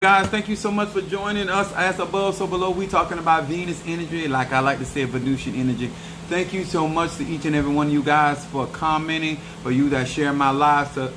Guys, thank you so much for joining us. As above, so below. We talking about Venus energy, like I like to say, Venusian energy. Thank you so much to each and every one of you guys for commenting, for you that share my lives to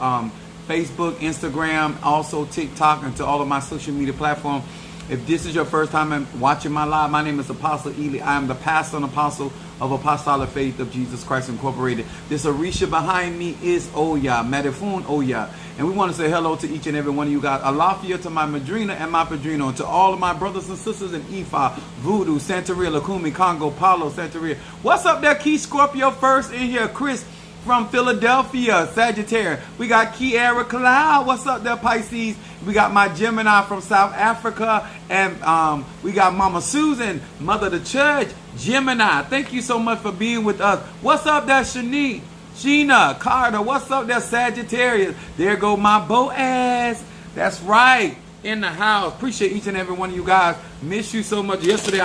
Facebook, Instagram, also TikTok, and to all of my social media platforms. If this is your first time watching my live, my name is Apostle Ely. I am the pastor and apostle of Apostolic Faith of Jesus Christ Incorporated. This Orisha behind me is Oya, Medifun Oya. And we want to say hello to each and every one of you guys. Alafia to my Madrina and my Padrino, and to all of my brothers and sisters in Ifa, Voodoo, Santeria, Lakumi, Congo, Paulo, Santeria. What's up there, Key Scorpio first in here? Chris from Philadelphia, Sagittarius. We got Kiara Cloud. What's up there, Pisces? We got my Gemini from South Africa. And we got Mama Susan, Mother of the Church, Gemini. Thank you so much for being with us. What's up there, Shanique? Sheena, Carter, what's up there, Sagittarius? There go my Boaz. That's right, in the house. Appreciate each and every one of you guys. Miss you so much. Yesterday,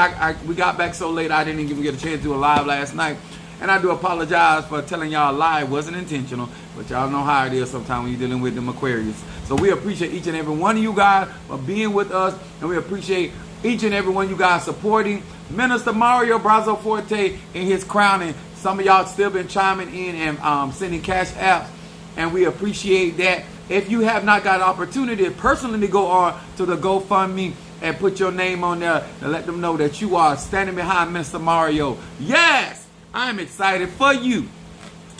we got back so late, I didn't even get a chance to do a live last night. And I do apologize for telling y'all a lie. It wasn't intentional, but y'all know how it is sometimes when you're dealing with them Aquarius. So we appreciate each and every one of you guys for being with us, and we appreciate each and every one of you guys supporting Minister Mario Brazo Forte in his crowning. Some of y'all still been chiming in and sending cash apps, and we appreciate that. If you have not got an opportunity personally to go on to the GoFundMe and put your name on there and let them know that you are standing behind Minister Mario. Yes, I'm excited for you.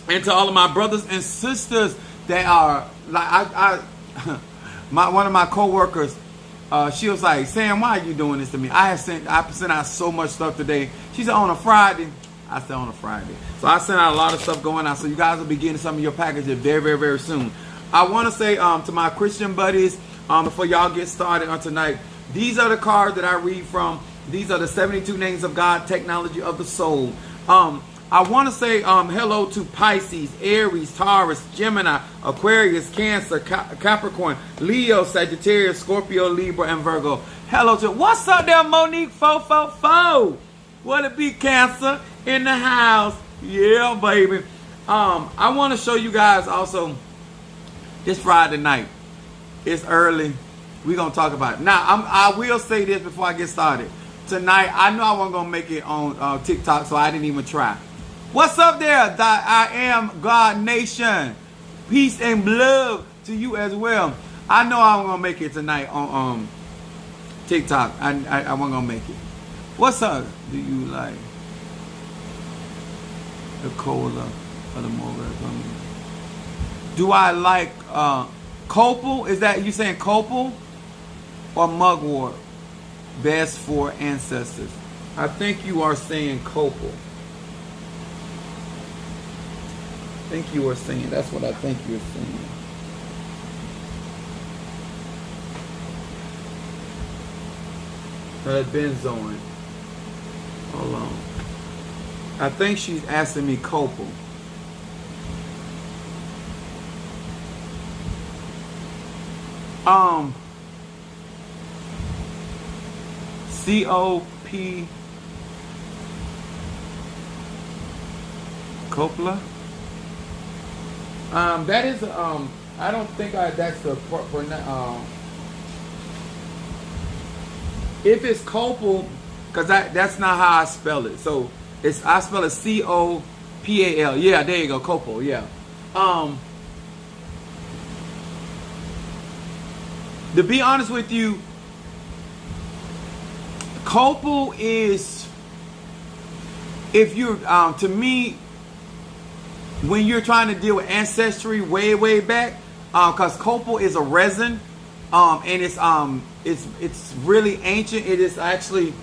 And to all of my brothers and sisters that are like one of my co-workers, she was like, Sam, why are you doing this to me? I sent out so much stuff today. She said, on a Friday. I said on a Friday. So I sent out a lot of stuff going out. So you guys will be getting some of your packages very, very, very soon. I want to say to my Christian buddies, before y'all get started on tonight, these are the cards that I read from. These are the 72 names of God, technology of the soul. I want to say hello to Pisces, Aries, Taurus, Gemini, Aquarius, Cancer, Capricorn, Leo, Sagittarius, Scorpio, Libra, and Virgo. Hello to, what's up there, Monique 444? What it be, Cancer in the house? Yeah, baby. I want to show you guys also this Friday night. It's early. We're going to talk about it. Now, I will say this before I get started. Tonight, I know I wasn't going to make it on TikTok, so I didn't even try. What's up there? I am God Nation. Peace and love to you as well. I know I wasn't going to make it tonight on TikTok. I wasn't going to make it. What's up? Do you like the cola or the more? Do I like copal? Is that you saying copal or mugwort? Best for ancestors. I think you are saying copal. I think you are saying. That's what I think you're saying. Benzoin. Hold on. I think she's asking me copal. C-O-P Copla. That is I don't think that's the if it's copal, because that's not how I spell it. So I spell it C-O-P-A-L. Yeah, there you go, copal. Yeah. To be honest with you, copal is, if you're to me, when you're trying to deal with ancestry way back, because copal is a resin, and it's really ancient. It is actually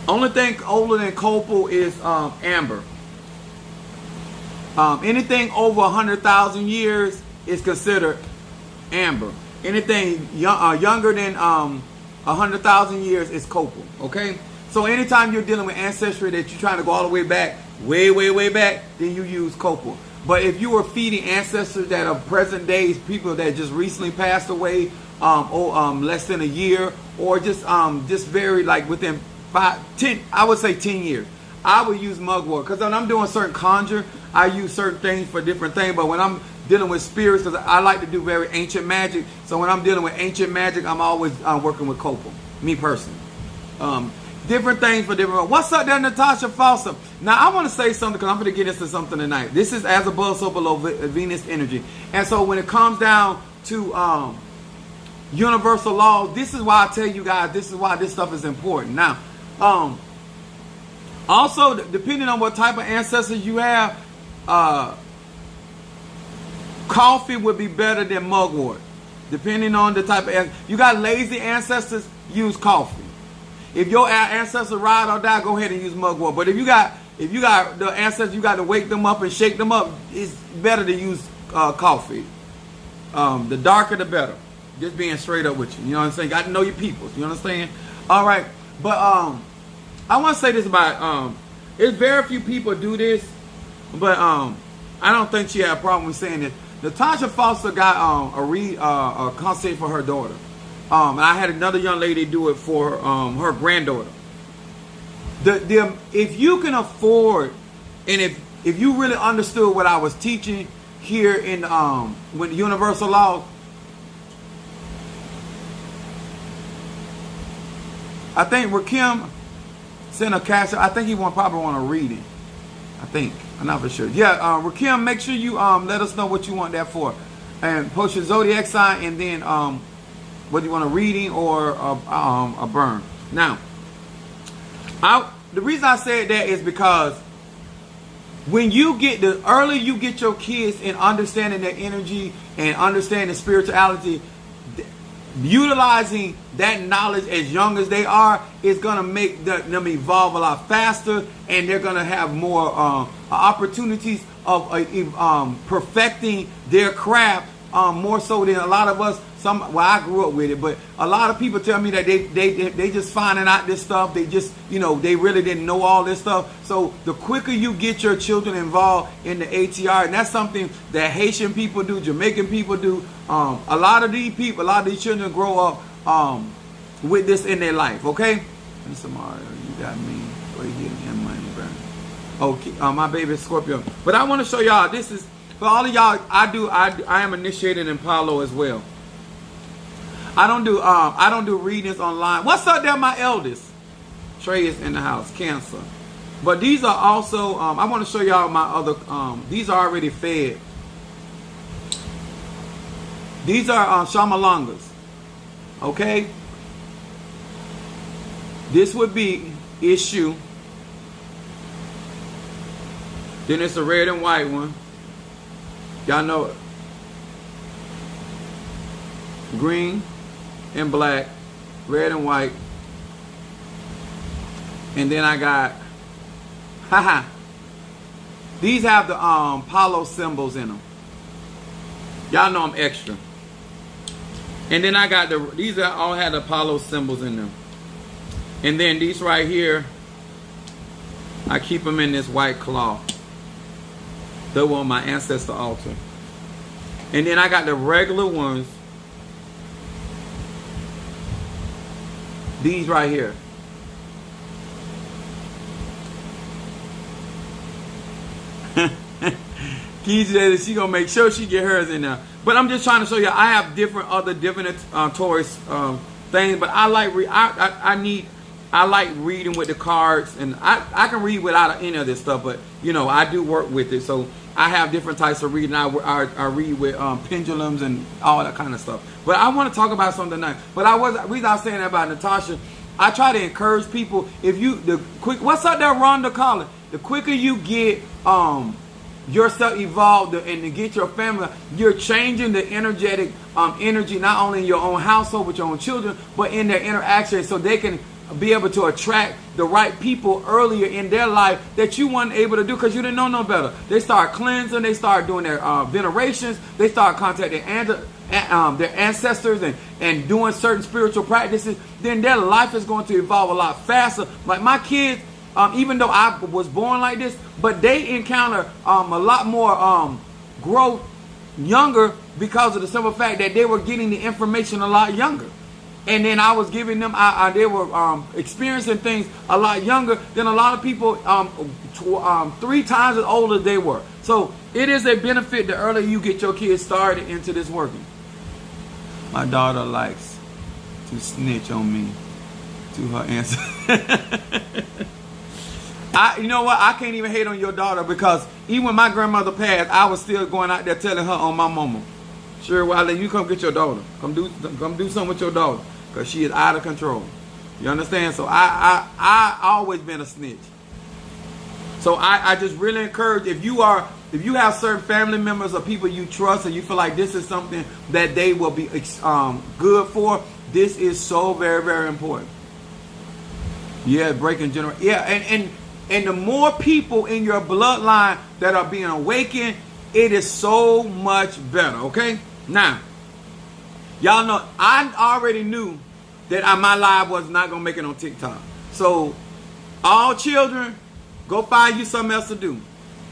only thing older than copal is amber. Anything over 100,000 years is considered amber. Anything younger than 100,000 years is copal. Okay, so anytime you're dealing with ancestry that you're trying to go all the way back, way back, then you use copal. But if you were feeding ancestors that are present days, people that just recently passed away, less than a year, or just very like within 10, I would say 10 years, I would use mugwort. Because when I'm doing certain conjure, I use certain things for different things. But when I'm dealing with spirits, because I like to do very ancient magic. So when I'm dealing with ancient magic, I'm always working with copal, me personally. Different things for different. What's up there, Natasha Foster? Now I want to say something, because I'm going to get into something tonight. This is as above, so below, Venus energy. And so when it comes down to universal laws, this is why I tell you guys, this is why this stuff is important. Now, also, depending on what type of ancestors you have, coffee would be better than mugwort. Depending on the type of, you got lazy ancestors, use coffee. If your ancestors ride or die, go ahead and use mugwort. But if you got the ancestors, you got to wake them up and shake them up, it's better to use coffee. The darker the better. Just being straight up with you. You know what I'm saying? Got to know your peoples. You understand? All right. But I want to say this about it's very few people do this, but I don't think she had a problem with saying this. Natasha Foster got a concert for her daughter. And I had another young lady do it for her granddaughter. If you can afford, and if you really understood what I was teaching here in with universal laws, I think Rakim sent a cash. I think he probably want a reading. I think. I'm not for sure. Yeah, Rakim, make sure you let us know what you want that for, and post your zodiac sign, and then whether you want a reading or a burn. Now, the reason I said that is because when the earlier you get your kids in understanding their energy and understanding spirituality, utilizing that knowledge as young as they are is going to make them evolve a lot faster, and they're going to have more opportunities of perfecting their craft more so than a lot of us. I grew up with it, but a lot of people tell me that they just finding out this stuff. They just, they really didn't know all this stuff. So the quicker you get your children involved in the ATR, and that's something that Haitian people do, Jamaican people do. A lot of these children grow up with this in their life. Okay, and Samara, you got me right here in money, bro. Okay, my baby Scorpio. But I want to show y'all. This is for all of y'all. I am initiated in Palo as well. I don't do readings online. What's up there, my eldest? Trey is in the house, Cancer. But these are also, I want to show y'all my other, these are already fed. These are Shamalangas. Okay? This would be issue. Then it's a red and white one. Y'all know it. Green and black, red and white. And then I got, these have the Palo symbols in them. Y'all know I'm extra. And then I got these all had the Palo symbols in them. And then these right here, I keep them in this white cloth. They were on my ancestor altar. And then I got the regular ones. These right here. Key says she gonna make sure she get hers in there. But I'm just trying to show you I have different other divinatory things. But I like I like reading with the cards, and I can read without any of this stuff. But I do work with it, so I have different types of reading. I read with pendulums and all that kind of stuff. But I want to talk about something tonight. But the reason I was saying that about Natasha, I try to encourage people. What's up there, Rhonda Collins? The quicker you get yourself evolved and to get your family, you're changing the energetic energy not only in your own household with your own children, but in their interaction, so they can be able to attract the right people earlier in their life that you weren't able to do because you didn't know no better. They start cleansing, they start doing their venerations, they start contacting their ancestors and doing certain spiritual practices. Then their life is going to evolve a lot faster. Like my kids, even though I was born like this, but they encounter a lot more growth younger because of the simple fact that they were getting the information a lot younger. And then I was giving them, they were experiencing things a lot younger than a lot of people 3 times as old as they were. So It is a benefit the earlier you get your kids started into this working. My daughter likes to snitch on me to her answer. You know what? I can't even hate on your daughter, because even when my grandmother passed, I was still going out there telling her on my mama, sure, well, you come get your daughter. Come do something with your daughter, because she is out of control. You understand? So I always been a snitch. So I just really encourage, if you have certain family members or people you trust and you feel like this is something that they will be good for, this is so very, very important. Yeah, breaking generation. Yeah, and the more people in your bloodline that are being awakened, it is so much better, okay? Now, y'all know, I already knew that my live was not going to make it on TikTok. So, all children, go find you something else to do.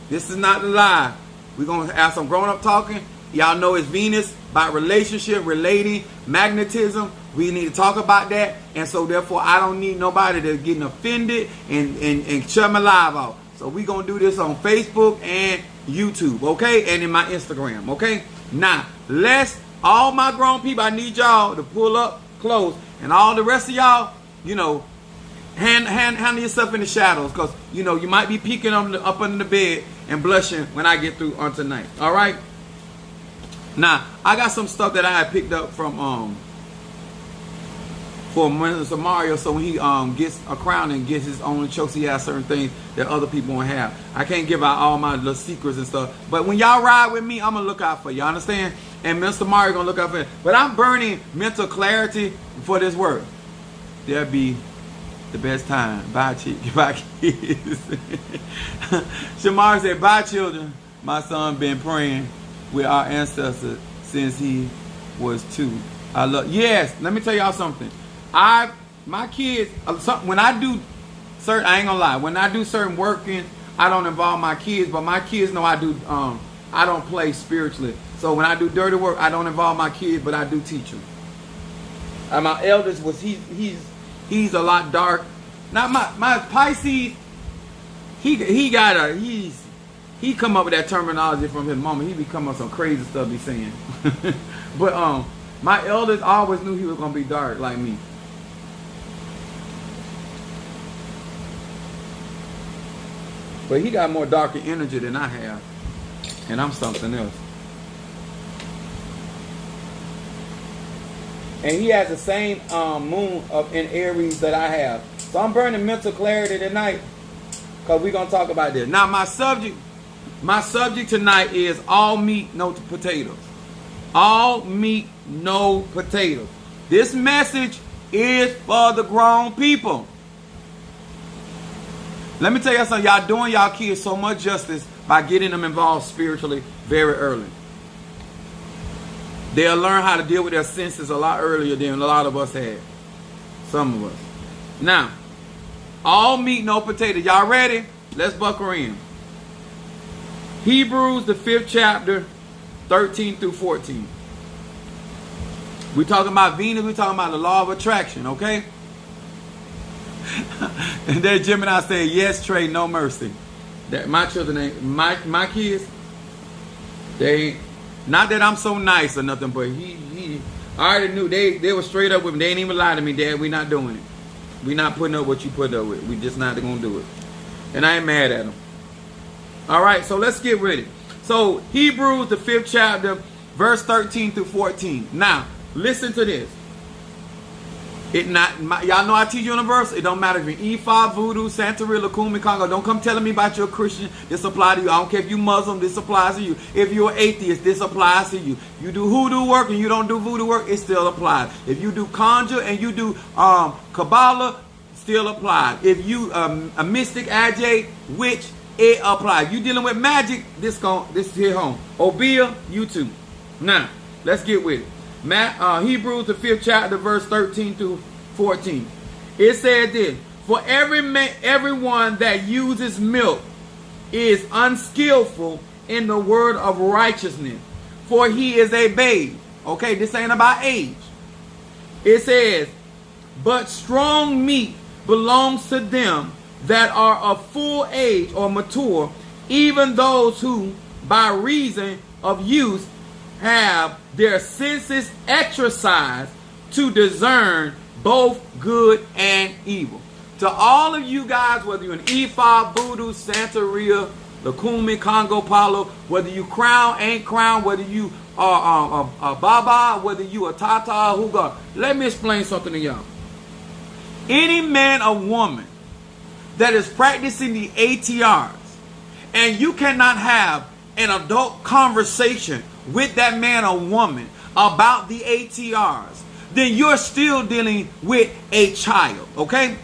This is not the live. We're going to have some grown-up talking. Y'all know it's Venus, about relationship, relating, magnetism. We need to talk about that. And so, therefore, I don't need nobody that's getting offended and shut my live out. So, we're going to do this on Facebook and YouTube, okay? And in my Instagram, okay? Now, all my grown people, I need y'all to pull up close. And all the rest of y'all, you know, handle yourself in the shadows, because, you know, you might be peeking up under the bed and blushing when I get through on tonight. All right? Now, I got some stuff that I had picked up from for Mr. Mario, so when he gets a crown and gets his own chokes, he has certain things that other people won't have. I can't give out all my little secrets and stuff, but when y'all ride with me, I'm gonna look out for you. Understand? And Mr. Mario gonna look out for you. But I'm burning mental clarity for this work. There'll be the best time. Bye, bye, kids. Shamar said, bye, children. My son been praying with our ancestors since he was 2. I love. Yes, let me tell y'all something. My kids, when I do certain, I ain't gonna lie, when I do certain working, I don't involve my kids, but my kids know I do. I don't play spiritually. So when I do dirty work, I don't involve my kids, but I do teach them. And my eldest was he's a lot dark. Not my Pisces. He come up with that terminology from his mama. He be coming up with some crazy stuff he saying. But my eldest always knew he was gonna be dark like me. But he got more darker energy than I have, and I'm something else. And he has the same moon in Aries that I have. So I'm burning mental clarity tonight, because we're going to talk about this. Now, my subject tonight is all meat, no potatoes. All meat, no potatoes. This message is for the grown people. Let me tell y'all something. Y'all doing y'all kids so much justice by getting them involved spiritually very early. They'll learn how to deal with their senses a lot earlier than a lot of us had. Some of us. Now, all meat, no potatoes. Y'all ready? Let's buckle in. Hebrews, the 5th chapter, 13 through 14. We're talking about Venus. We're talking about the law of attraction, okay? And then Gemini said, yes, Trey, no mercy. That my children ain't, my kids, they, not that I'm so nice or nothing, but I already knew they were straight up with me. They ain't even lie to me, Dad. We not doing it. We not putting up what you put up with. We just not gonna do it. And I ain't mad at them. All right, so let's get ready. So Hebrews, the 5th chapter, verse 13 through 14. Now, listen to this. Y'all know I teach universal. It don't matter if you're Ifa, Voodoo, Santeria, Lakumi, Congo. Don't come telling me about you're a Christian. This applies to you. I don't care if you're Muslim. This applies to you. If you're an atheist, this applies to you. You do hoodoo work and you don't do voodoo work, it still applies. If you do conjure and you do Kabbalah, still applies. If you a mystic, ajay, witch, it applies. You dealing with magic, this here home. Obia, you too. Now, let's get with it. Hebrews, the 5th chapter, verse 13 through 14. It said this: for everyone that uses milk is unskillful in the word of righteousness, for he is a babe. Okay, this ain't about age. It says, but strong meat belongs to them that are of full age or mature, even those who by reason of use have their senses exercised to discern both good and evil. To all of you guys, whether you're an Ifa, Voodoo, Santeria, Lakumi, Congo, Palo, whether you crown, ain't crown, whether you are a Baba, whether you a Tata, Huga, let me explain something to y'all. Any man or woman that is practicing the ATRs, and you cannot have an adult conversation with that man or woman about the ATRs, then you're still dealing with a child, okay?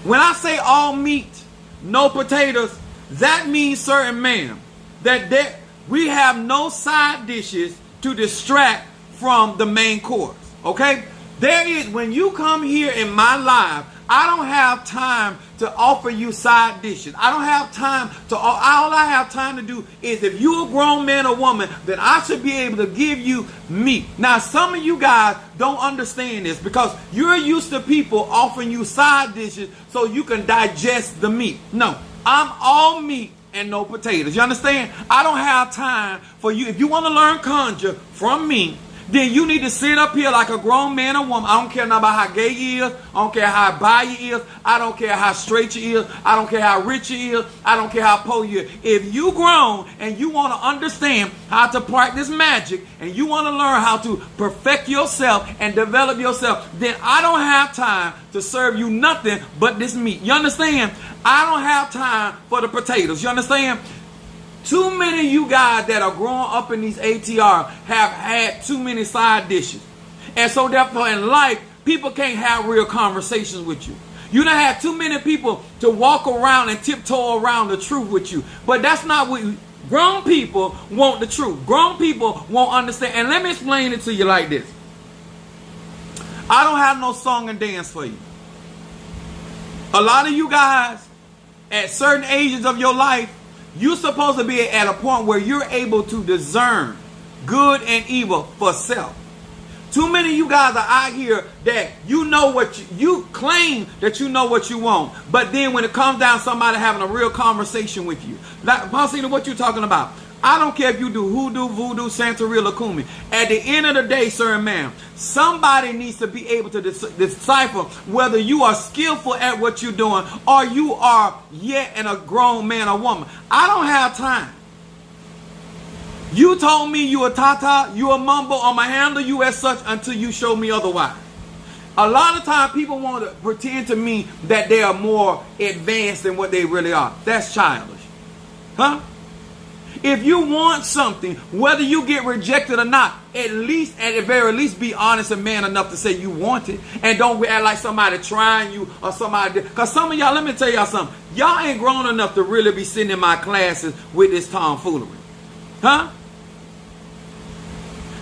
When I say all meat, no potatoes, that means, sir and ma'am, that we have no side dishes to distract from the main course, okay? There is, when you come here in my live, I don't have time to offer you side dishes. I don't have time to, all I have time to do is, if you're a grown man or woman, then I should be able to give you meat. Now, some of you guys don't understand this because you're used to people offering you side dishes so you can digest the meat. No, I'm all meat and no potatoes. You understand? I don't have time for you. If you want to learn conjure from me, then you need to sit up here like a grown man or woman. I don't care about how gay you is. I don't care how bi you is. I don't care how straight you is. I don't care how rich you is. I don't care how poor you is. If you grown and you want to understand how to practice magic and you want to learn how to perfect yourself and develop yourself, then I don't have time to serve you nothing but this meat. You understand? I don't have time for the potatoes. You understand? Too many of you guys that are growing up in these ATR have had too many side dishes. And so therefore in life, people can't have real conversations with you. You done had too many people to walk around and tiptoe around the truth with you. But that's not what grown people want. The truth. Grown people won't understand. And let me explain it to you like this. I don't have no song and dance for you. A lot of you guys at certain ages of your life, you're supposed to be at a point where you're able to discern good and evil for self. Too many of you guys are out here that you know what you claim that you know what you want, but then when it comes down to somebody having a real conversation with you, like Monsignor, what you talking about? I don't care if you do hoodoo, voodoo, Santeria, Lakumi. At the end of the day, sir and ma'am, somebody needs to be able to decipher whether you are skillful at what you're doing or you are yet in a grown man or woman. I don't have time. You told me you a tata, you a mumble, I'ma handle you as such until you show me otherwise. A lot of times people want to pretend to me that they are more advanced than what they really are. That's childish. Huh? If you want something, whether you get rejected or not, at the very least, be honest and man enough to say you want it. And don't act like somebody trying you or somebody. Because some of y'all, let me tell y'all something. Y'all ain't grown enough to really be sitting in my classes with this tomfoolery. Huh?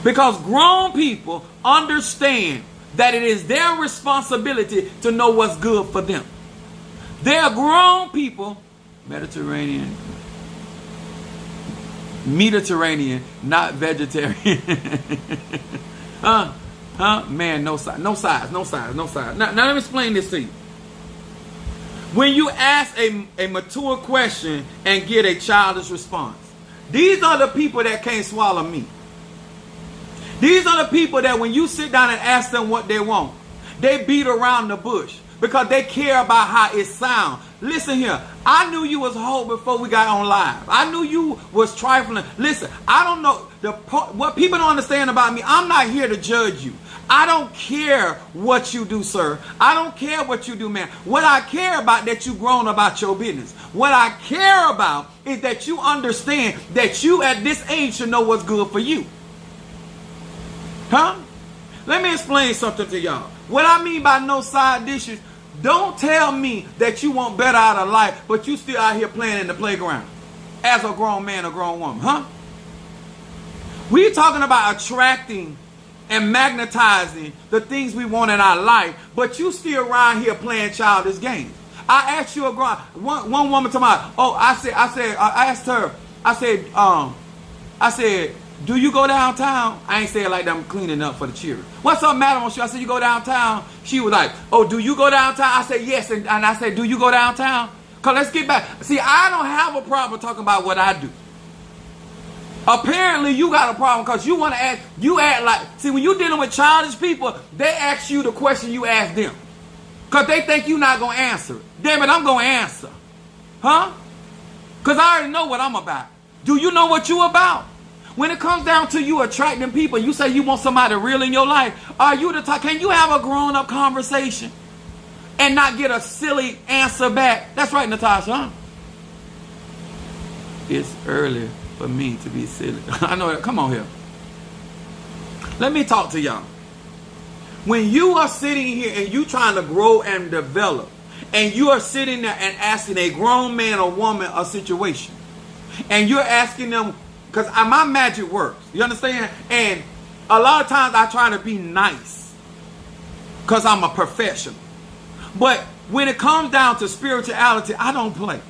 Because grown people understand that it is their responsibility to know what's good for them. They're grown people, Mediterranean, not vegetarian. Man, no size. Now let me explain this to you. When you ask a mature question and get a childish response, these are the people that can't swallow meat. These are the people that when you sit down and ask them what they want, they beat around the bush because they care about how it sounds. Listen here, I knew you was a hoe before we got on live. I knew you was trifling. Listen, I don't know what people don't understand about me. I'm not here to judge you. I don't care what you do, sir. I don't care what you do, man. What I care about that you grown about your business. What I care about is that you understand that you at this age should know what's good for you. Huh? Let me explain something to y'all. What I mean by no side dishes, don't tell me that you want better out of life, but you still out here playing in the playground as a grown man or grown woman, huh? We're talking about attracting and magnetizing the things we want in our life, but you still around here playing childish games. I asked you one woman to my, I asked her, I said, do you go downtown? I ain't say it like that, I'm cleaning up for the children. What's up, madam? I said, you go downtown? She was like, oh, do you go downtown? I said, yes. And I said, do you go downtown? Because let's get back. See, I don't have a problem talking about what I do. Apparently, you got a problem because you want to act. You act like, see, when you're dealing with childish people, they ask you the question you ask them because they think you're not gonna answer it. Damn it, I'm gonna answer, huh? Because I already know what I'm about. Do you know what you about? When it comes down to you attracting people, you say you want somebody real in your life. Are you the type? Can you have a grown-up conversation and not get a silly answer back? That's right, Natasha, huh? It's early for me to be silly. I know that. Come on here. Let me talk to y'all. When you are sitting here and you trying to grow and develop, and you are sitting there and asking a grown man or woman a situation, and you're asking them, because my magic works. You understand? And a lot of times I try to be nice because I'm a professional. But when it comes down to spirituality, I don't play.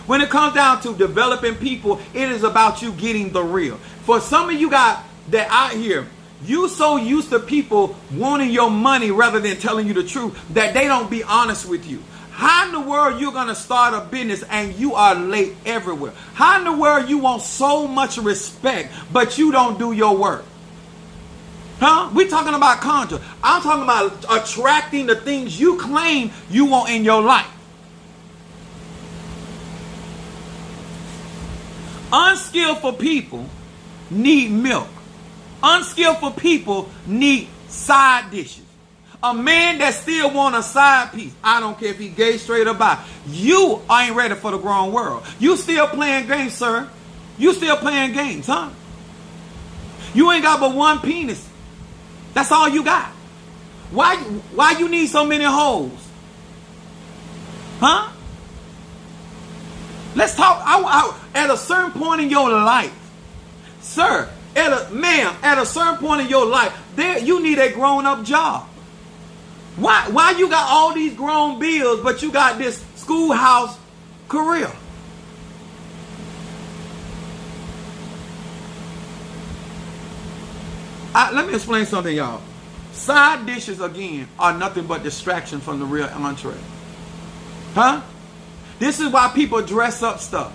When it comes down to developing people, it is about you getting the real. For some of you guys that out here, you so used to people wanting your money rather than telling you the truth that they don't be honest with you. How in the world you going to start a business and you are late everywhere? How in the world you want so much respect but you don't do your work? Huh? We're talking about conjure. I'm talking about attracting the things you claim you want in your life. Unskillful people need milk. Unskillful people need side dishes. A man that still want a side piece, I don't care if he gay, straight or bi, you ain't ready for the grown world. You still playing games, sir. You still playing games, huh? You ain't got but one penis. That's all you got. Why you need so many hoes? Huh? Let's talk. At a certain point in your life, sir, at a certain point in your life, you need a grown-up job. Why you got all these grown bills, but you got this schoolhouse career? Let me explain something, y'all. Side dishes, again, are nothing but distraction from the real entree. Huh? This is why people dress up stuff.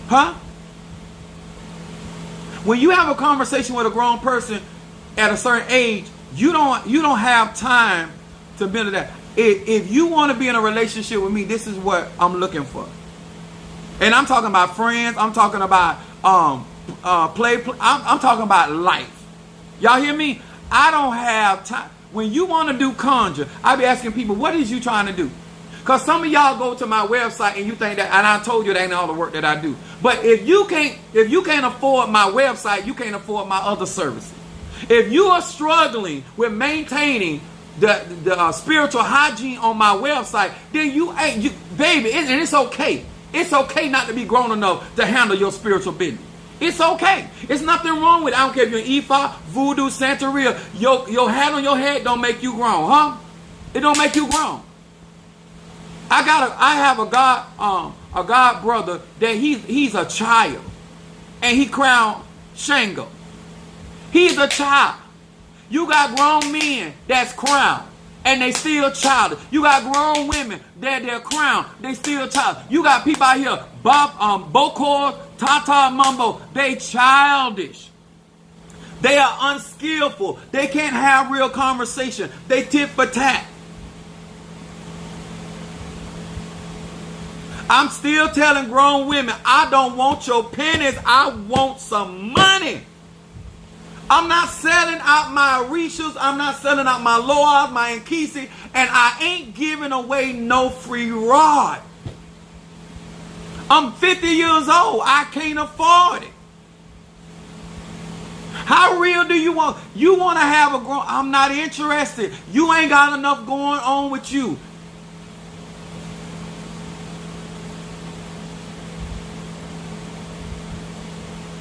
Huh? When you have a conversation with a grown person at a certain age, you don't have time to build that. If you want to be in a relationship with me, this is what I'm looking for. And I'm talking about friends. I'm talking about I'm talking about life. Y'all hear me? I don't have time. When you want to do conjure, I be asking people, what is you trying to do? Because some of y'all go to my website and you think that, and I told you that ain't all the work that I do. But if you can't afford my website, you can't afford my other services. If you are struggling with maintaining the spiritual hygiene on my website, then baby, and it's okay. It's okay not to be grown enough to handle your spiritual business. It's okay. It's nothing wrong with it. I don't care if you're an Ifa, Voodoo, Santeria. Your hat on your head don't make you grown, huh? It don't make you grown. I have a God brother that he's a child, and he crowned Shango. He's a child. You got grown men that's crowned, and they still childish. You got grown women that they're crowned, they still childish. You got people out here, Bokor, Tata Mumbo, they childish. They are unskillful. They can't have real conversation. They tit for tat. I'm still telling grown women, I don't want your pennies. I want some money. I'm not selling out my Orishas. I'm not selling out my Loas, my Nkisi. And I ain't giving away no free rod. I'm 50 years old. I can't afford it. How real do you want? You want to have a grown... I'm not interested. You ain't got enough going on with you.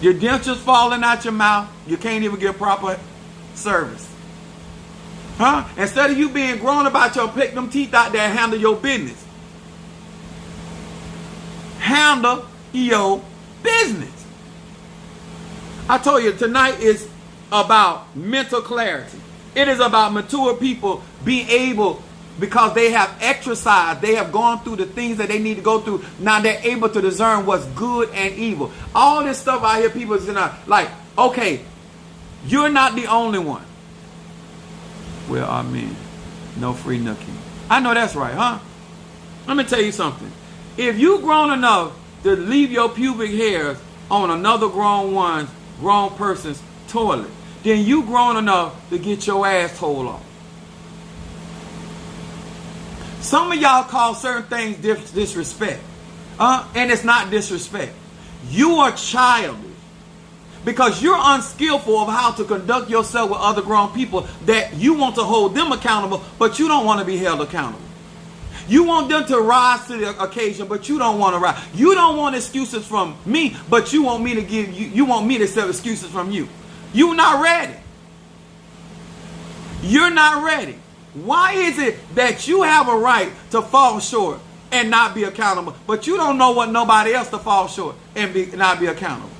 Your dentures falling out your mouth. You can't even get proper service. Huh? Instead of you being grown about your pick them teeth out there and handle your business. Handle your business. I told you tonight is about mental clarity. It is about mature people being able because they have exercised, they have gone through the things that they need to go through. Now they're able to discern what's good and evil. All this stuff I hear people saying, like, okay, you're not the only one. Well, I mean, no free nookie. I know that's right, huh? Let me tell you something. If you grown enough to leave your pubic hairs on another grown person's toilet, then you grown enough to get your asshole off. Some of y'all call certain things disrespect. And it's not disrespect. You are childish because you're unskillful of how to conduct yourself with other grown people that you want to hold them accountable, but you don't want to be held accountable. You want them to rise to the occasion, but you don't want to rise. You don't want excuses from me, but you want me to give you want me to accept excuses from you. You're not ready. You're not ready. Why is it that you have a right to fall short and not be accountable, but you don't know what nobody else to fall short and not be accountable?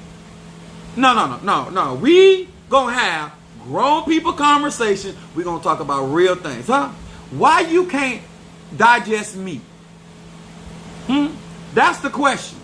No. We gonna have grown people conversation. We're gonna talk about real things, huh? Why you can't digest meat? That's the question.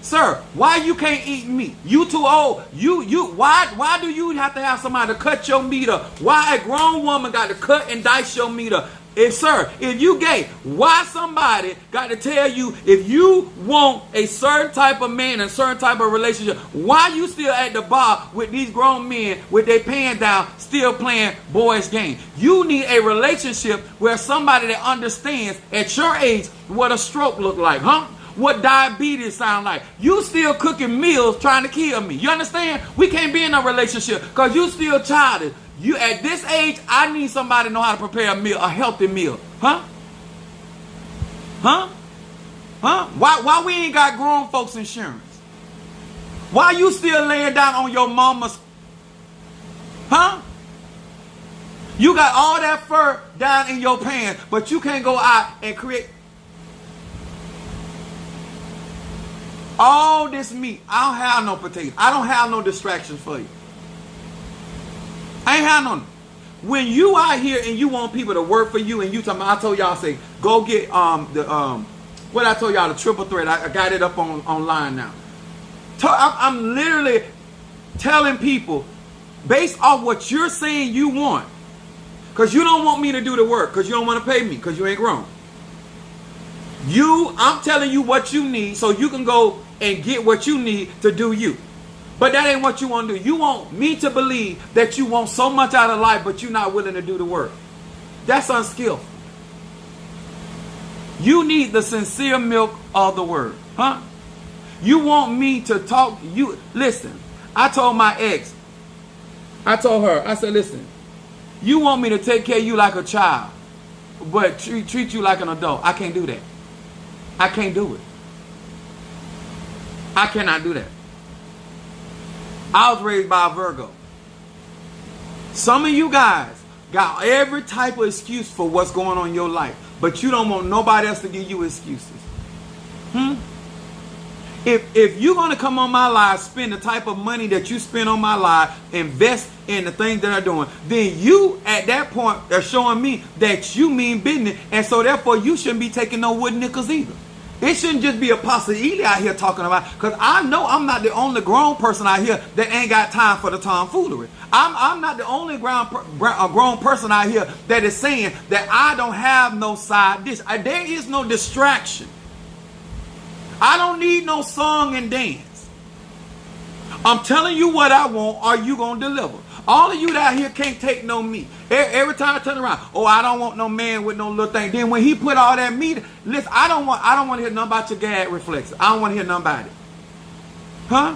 Sir, why you can't eat meat? You too old. Why do you have to have somebody to cut your meat up? Why a grown woman got to cut and dice your meat up? If you gay, why somebody got to tell you if you want a certain type of man and a certain type of relationship, why you still at the bar with these grown men with their pants down still playing boys game? You need a relationship where somebody that understands at your age what a stroke look like, huh? What diabetes sound like. You still cooking meals trying to kill me. You understand? We can't be in a relationship because you still childish. You at this age, I need somebody to know how to prepare a meal, a healthy meal. Huh? Why we ain't got grown folks insurance? Why you still laying down on your mama's? Huh? You got all that fur down in your pants, but you can't go out and create all this meat. I don't have no potatoes. I don't have no distractions for you. I ain't have none. When you out here and you want people to work for you and you talking about, I told y'all, say, go get what I told y'all, the triple threat. I got it up online now. I'm literally telling people based off what you're saying you want, because you don't want me to do the work, because you don't want to pay me, because you ain't grown. I'm telling you what you need so you can go and get what you need to do you. But that ain't what you want to do. You want me to believe that you want so much out of life, but you're not willing to do the work. That's unskillful. You need the sincere milk of the word. Huh? You want me to talk. Listen, I told my ex, I told her, I said, listen, you want me to take care of you like a child, but treat you like an adult. I can't do that. I can't do it. I cannot do that. I was raised by a Virgo. Some of you guys got every type of excuse for what's going on in your life, but you don't want nobody else to give you excuses. If you're going to come on my live, spend the type of money that you spend on my live, invest in the things that I'm doing, then you at that point are showing me that you mean business, and so therefore you shouldn't be taking no wood nickels either. It shouldn't just be Apostle Ely out here talking about, because I know I'm not the only grown person out here that ain't got time for the tomfoolery. I'm not the only grown person out here that is saying that I don't have no side dish. There is no distraction. I don't need no song and dance. I'm telling you what I want. Are you going to deliver? All of you out here can't take no meat. Every time I turn around, I don't want no man with no little thing. Then when he put all that meat, listen, I don't want to hear nothing about your gag reflexes. I don't want to hear nothing about it. Huh?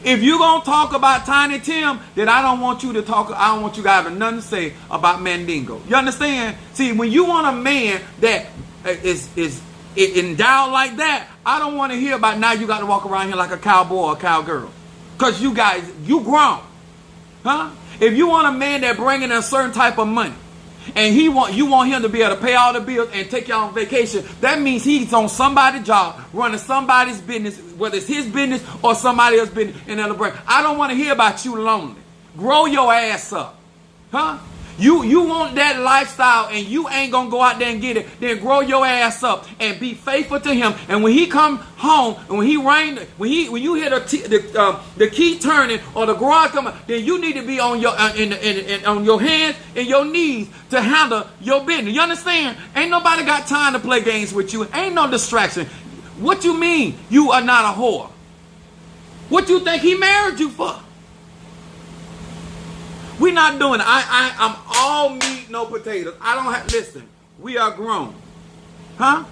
If you're going to talk about Tiny Tim, then I don't want you to talk. I don't want you guys to have nothing to say about Mandingo. You understand? See, when you want a man that is endowed like that, I don't want to hear about now you got to walk around here like a cowboy or a cowgirl. Because you guys, you grown. Huh? If you want a man that bringing a certain type of money, and you want him to be able to pay all the bills and take y'all on vacation, that means he's on somebody's job, running somebody's business, whether it's his business or somebody else's business in another brand. I don't want to hear about you lonely. Grow your ass up. Huh? You want that lifestyle and you ain't gonna go out there and get it. Then grow your ass up and be faithful to him. And when he come home and when you hear the key turning or the garage coming, then you need to be on your on your hands and your knees to handle your business. You understand? Ain't nobody got time to play games with you. Ain't no distraction. What you mean you are not a whore? What you think he married you for? We're not doing it. I'm all meat, no potatoes. I don't have, listen, we are grown. Huh?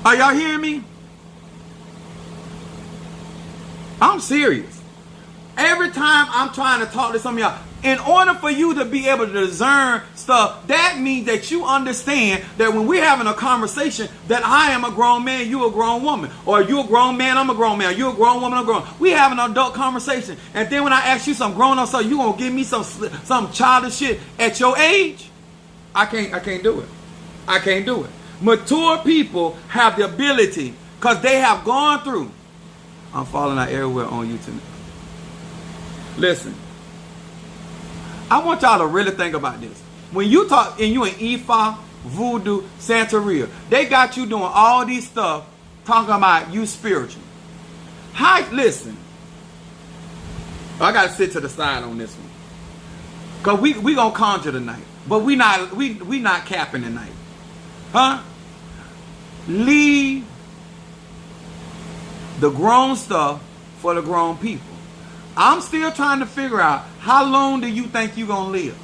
Are y'all hearing me? I'm serious. Every time I'm trying to talk to some of y'all, in order for you to be able to discern stuff, that means that you understand that when we're having a conversation, that I am a grown man, you a grown woman. Or you a grown man, I'm a grown man. You a grown woman, I'm a grown. We have an adult conversation. And then when I ask you some grown up stuff, you gonna give me some childish shit at your age? I can't do it. I can't do it. Mature people have the ability, because they have gone through. I'm falling out everywhere on you tonight. Listen. I want y'all to really think about this. When you talk, and you in Ifa, Voodoo, Santeria, they got you doing all these stuff, talking about you spiritual. Listen. I got to sit to the side on this one. Because we going to conjure tonight. But we not capping tonight. Huh? Leave the grown stuff for the grown people. I'm still trying to figure out, how long do you think you're going to live?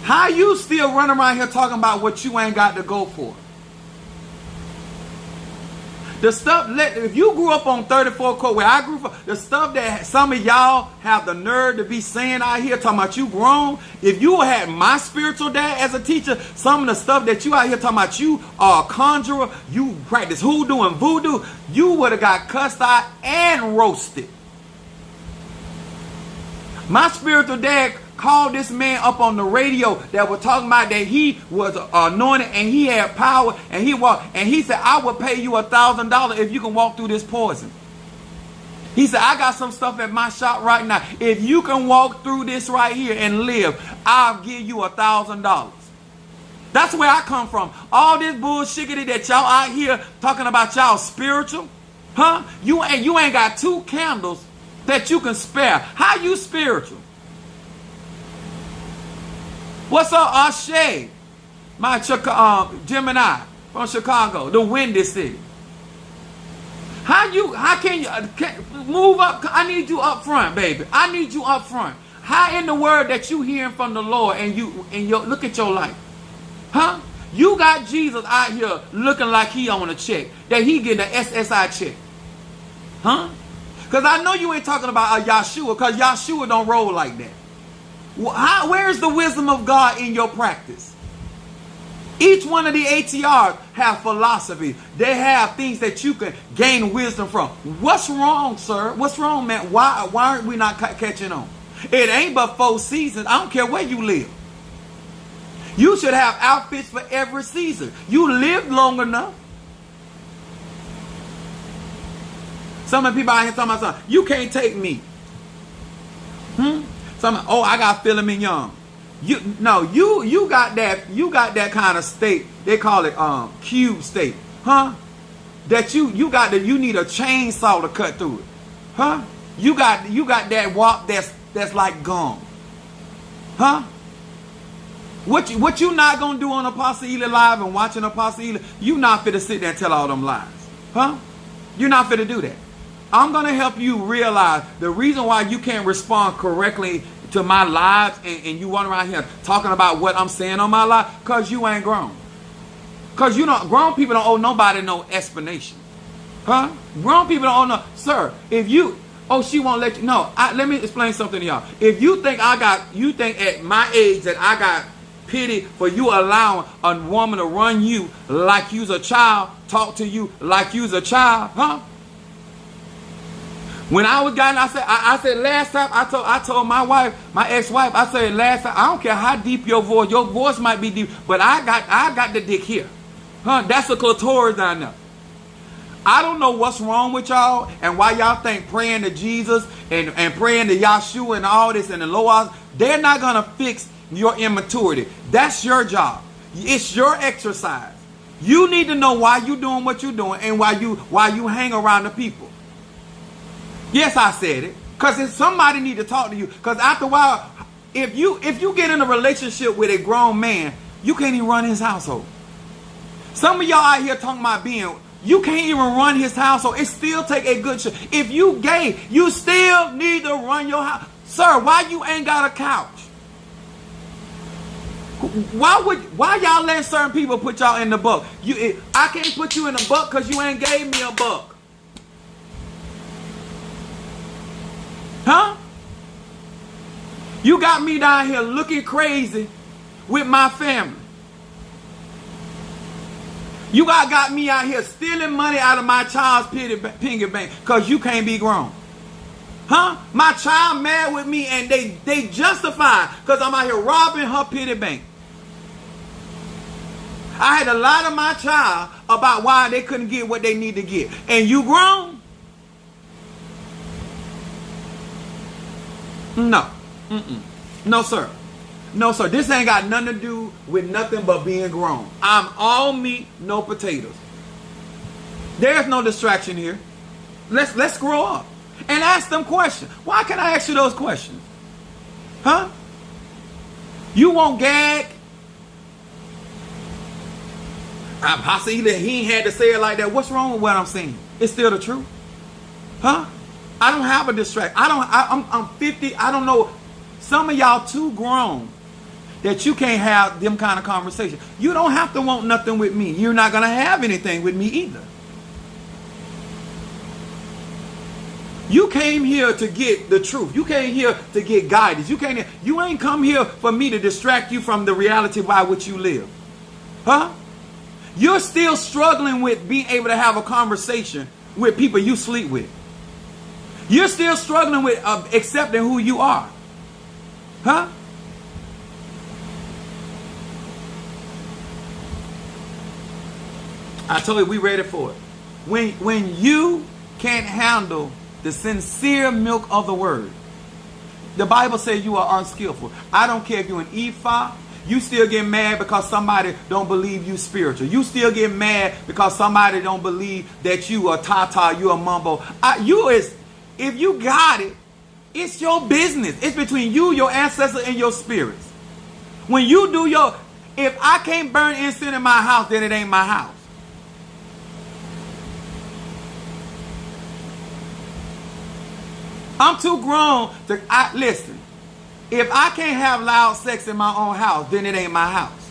How you still running around here talking about what you ain't got to go for? The stuff, if you grew up on 34 Court, where I grew up, the stuff that some of y'all have the nerve to be saying out here, talking about you grown, if you had my spiritual dad as a teacher, some of the stuff that you out here talking about you are a conjurer, you practice hoodoo and voodoo, you would have got cussed out and roasted. My spiritual dad called this man up on the radio that was talking about that he was anointed and he had power, and he said, I will pay you $1,000 if you can walk through this poison. He said, I got some stuff at my shop right now. If you can walk through this right here and live, I'll give you $1,000. That's where I come from. All this bullshit that y'all out here talking about y'all spiritual, huh? You ain't got 2 candles that you can spare. How you spiritual? What's up, Ashe? My Gemini from Chicago, the windy city. How can you move up? I need you up front, baby. I need you up front. How in the word that you hearing from the Lord and look at your life? Huh? You got Jesus out here looking like he on a check, that he getting an SSI check. Huh? Because I know you ain't talking about a Yahshua, because Yahshua don't roll like that. Where's the wisdom of God in your practice? Each one of the ATRs have philosophy. They have things that you can gain wisdom from. What's wrong, sir? What's wrong, man? Why aren't we not catching on? It ain't but 4 seasons. I don't care where you live. You should have outfits for every season. You lived long enough. Some of the people out here talking about something. You can't take me. I got filet mignon. You got that kind of steak. They call it cube steak. Huh? That you need a chainsaw to cut through it. Huh? You got that wop that's like gum. Huh? What you not gonna do on Apostle Ely Live and watching Apostle Ely? You not fit to sit there and tell all them lies. Huh? You're not fit to do that. I'm going to help you realize the reason why you can't respond correctly to my lives and you run around here talking about what I'm saying on my live, because you ain't grown. Because grown people don't owe nobody no explanation. Huh? Grown people don't owe no. Sir, if you, she won't let you. No, let me explain something to y'all. If you think at my age that I got pity for you allowing a woman to run you like you's a child, talk to you like you's a child, huh? When I was gotten, I said last time, I told my wife, my ex-wife, I said last time, I don't care how deep your voice might be deep, but I got the dick here. Huh? That's a clitoris down there. I don't know what's wrong with y'all and why y'all think praying to Jesus and praying to Yahshua and all this and the Lord, they're not going to fix your immaturity. That's your job. It's your exercise. You need to know why you're doing what you're doing and why you hang around the people. Yes, I said it. Because somebody need to talk to you. Because after a while, if you get in a relationship with a grown man, you can't even run his household. Some of y'all out here talking about you can't even run his household. It still take a good shot. If you gay, you still need to run your house. Sir, why you ain't got a couch? Why y'all letting certain people put y'all in the buck? I can't put you in the buck because you ain't gave me a buck. Huh? You got me down here looking crazy with my family. You got me out here stealing money out of my child's piggy bank because you can't be grown. Huh? My child mad with me and they justify because I'm out here robbing her piggy bank. I had to lie to my child about why they couldn't get what they need to get. And you grown? No. No, sir. No, sir. This ain't got nothing to do with nothing but being grown. I'm all meat, no potatoes. There's no distraction here. Let's grow up and ask them questions. Why can't I ask you those questions? Huh? You won't gag? I see that he ain't had to say it like that. What's wrong with what I'm saying? It's still the truth. Huh? I don't have a distraction. I'm 50. I don't know. Some of y'all too grown that you can't have them kind of conversations. You don't have to want nothing with me. You're not going to have anything with me either. You came here to get the truth. You came here to get guidance. You ain't come here for me to distract you from the reality by which you live. Huh? You're still struggling with being able to have a conversation with people you sleep with. You're still struggling with accepting who you are. Huh? I told you we ready for it. When you can't handle the sincere milk of the word, the Bible says you are unskillful. I don't care if you're an ephah. You still get mad because somebody don't believe you spiritual. You still get mad because somebody don't believe that you a tata, you a mumbo. If you got it, it's your business. It's between you, your ancestors, and your spirits. When you do if I can't burn incense in my house, then it ain't my house. I'm too grown to listen. If I can't have loud sex in my own house, then it ain't my house.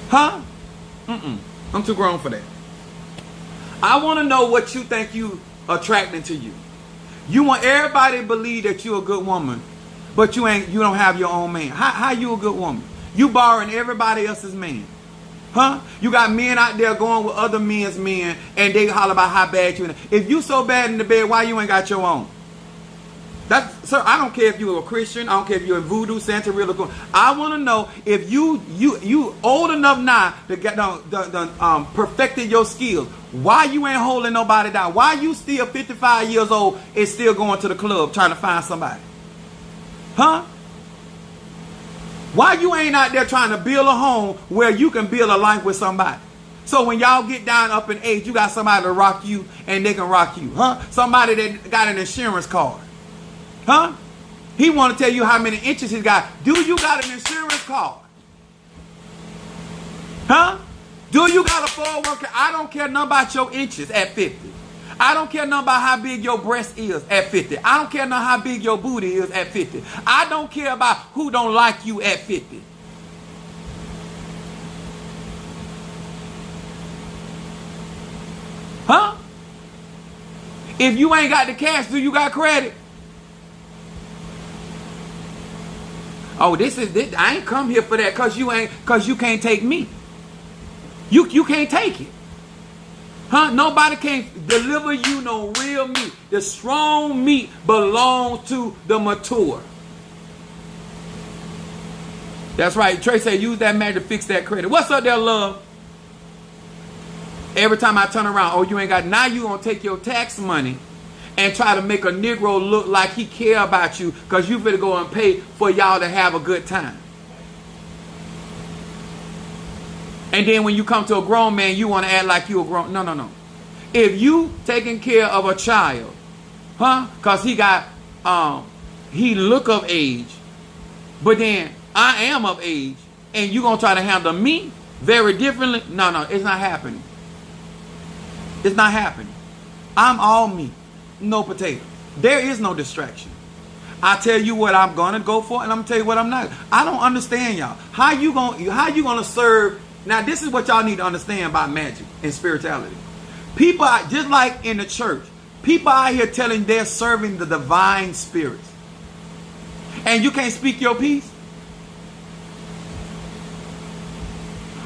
Huh? I'm too grown for that. I want to know what you think you attracting to you. You want everybody to believe that you're a good woman, but you don't have your own man. How you a good woman? You borrowing everybody else's man. Huh? You got men out there going with other men's men and they holler about how bad you are. If you so bad in the bed, why you ain't got your own? Sir, I don't care if you're a Christian. I don't care if you're a voodoo, Santa Rita. I want to know if you old enough now to get perfected your skills. Why you ain't holding nobody down? Why you still 55 years old and still going to the club trying to find somebody? Huh? Why you ain't out there trying to build a home where you can build a life with somebody? So when y'all get down up in age, you got somebody to rock you and they can rock you. Huh? Somebody that got an insurance card. Huh? He want to tell you how many inches he got. Do you got an insurance card? Huh? Do you got a 401k? I don't care nothing about your inches at 50. I don't care nothing about how big your breast is at 50. I don't care nothing how big your booty is at 50. I don't care about who don't like you at 50. Huh? If you ain't got the cash, do you got credit? Oh, this. I ain't come here for that because you can't take me. You can't take it. Huh? Nobody can deliver you no real meat. The strong meat belongs to the mature. That's right. Trey said use that man to fix that credit. What's up there, love? Every time I turn around, oh, you ain't got, now you gonna take your tax money and try to make a Negro look like he care about you because you better go and pay for y'all to have a good time. And then when you come to a grown man, you want to act like you a grown. No, no, no. If you taking care of a child, because he got, he look of age, but then I am of age, and you going to try to handle me very differently? No, no, it's not happening. It's not happening. I'm all meat, no potato. There is no distraction. I tell you what I'm going to go for, and I'm going to tell you what I'm not. I don't understand y'all. How you going to serve? Now, this is what y'all need to understand about magic and spirituality. People, just like in the church, people out here telling they're serving the divine spirits. And you can't speak your piece?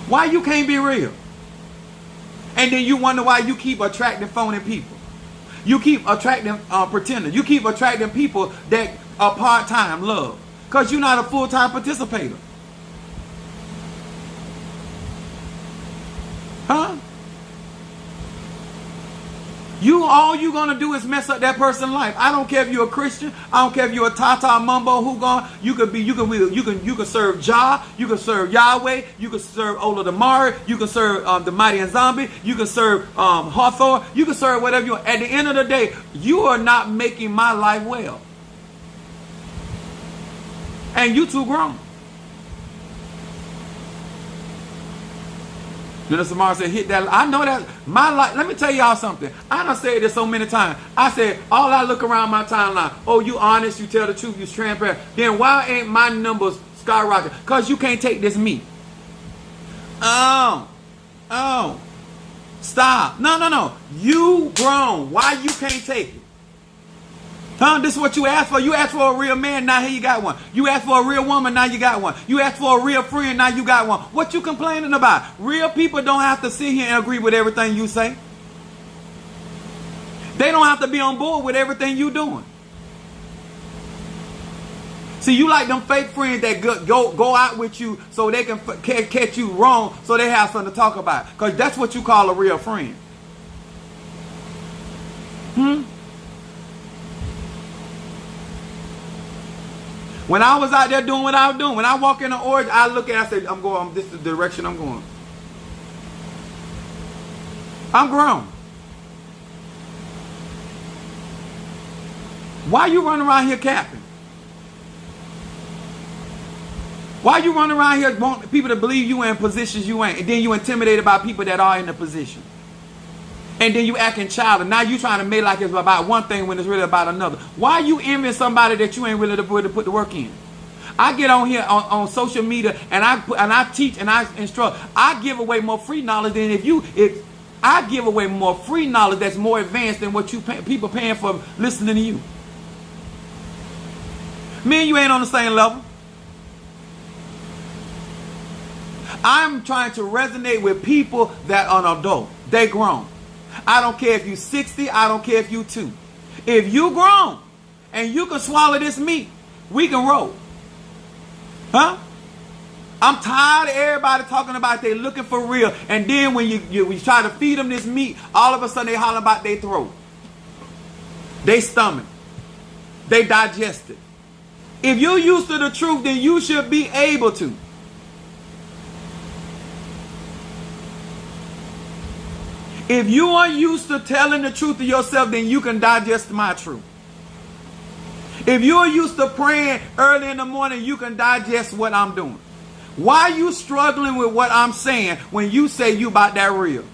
Why you can't be real? And then you wonder why you keep attracting phony people. You keep attracting pretenders. You keep attracting people that are part-time love. Because you're not a full-time participator. Huh? All you gonna do is mess up that person's life. I don't care if you're a Christian. I don't care if you're a Tata Mumbo who gone. You can serve Jah. You can serve Yahweh. You can serve Ola the Mari. You can serve the Mighty and Zombie. You can serve Hawthorne. You can serve whatever you want. At the end of the day, you are not making my life well. And you too grown. Minister Samar said, hit that. I know that my life. Let me tell y'all something. I done said this so many times. I said, all I look around my timeline, oh, you honest, you tell the truth, you transparent. Then why ain't my numbers skyrocket? Because you can't take this meat. Oh. Stop. No. You grown. Why you can't take it? This is what you asked for. You asked for a real man, now here you got one. You asked for a real woman, now you got one. You asked for a real friend, now you got one. What you complaining about? Real people don't have to sit here and agree with everything you say. They don't have to be on board with everything you doing. See, you like them fake friends that go out with you so they can catch you wrong so they have something to talk about. Because that's what you call a real friend. When I was out there doing what I was doing, when I walk in the orchard, I look at it, I say, this is the direction I'm going. I'm grown. Why you running around here capping? Why you running around here wanting people to believe you in positions you ain't? And then you intimidated by people that are in the position. And then you acting childish. Now you trying to make like it's about one thing when it's really about another. Why you envying somebody that you ain't really able to put the work in? I get on here on social media and I teach and I instruct. I give away more free knowledge than if I give away more free knowledge that's more advanced than what people paying for listening to you. Me and you ain't on the same level. I'm trying to resonate with people that are adult. They grown. I don't care if you're 60. I don't care if you 2. If you grown and you can swallow this meat, we can roll. Huh? I'm tired of everybody talking about they looking for real. And then when you try to feed them this meat, all of a sudden they holler about their throat, their stomach, they digest it. If you're used to the truth, then you should be able to. If you are used to telling the truth to yourself, then you can digest my truth. If you're used to praying early in the morning, you can digest what I'm doing. Why are you struggling with what I'm saying when you say you about that real?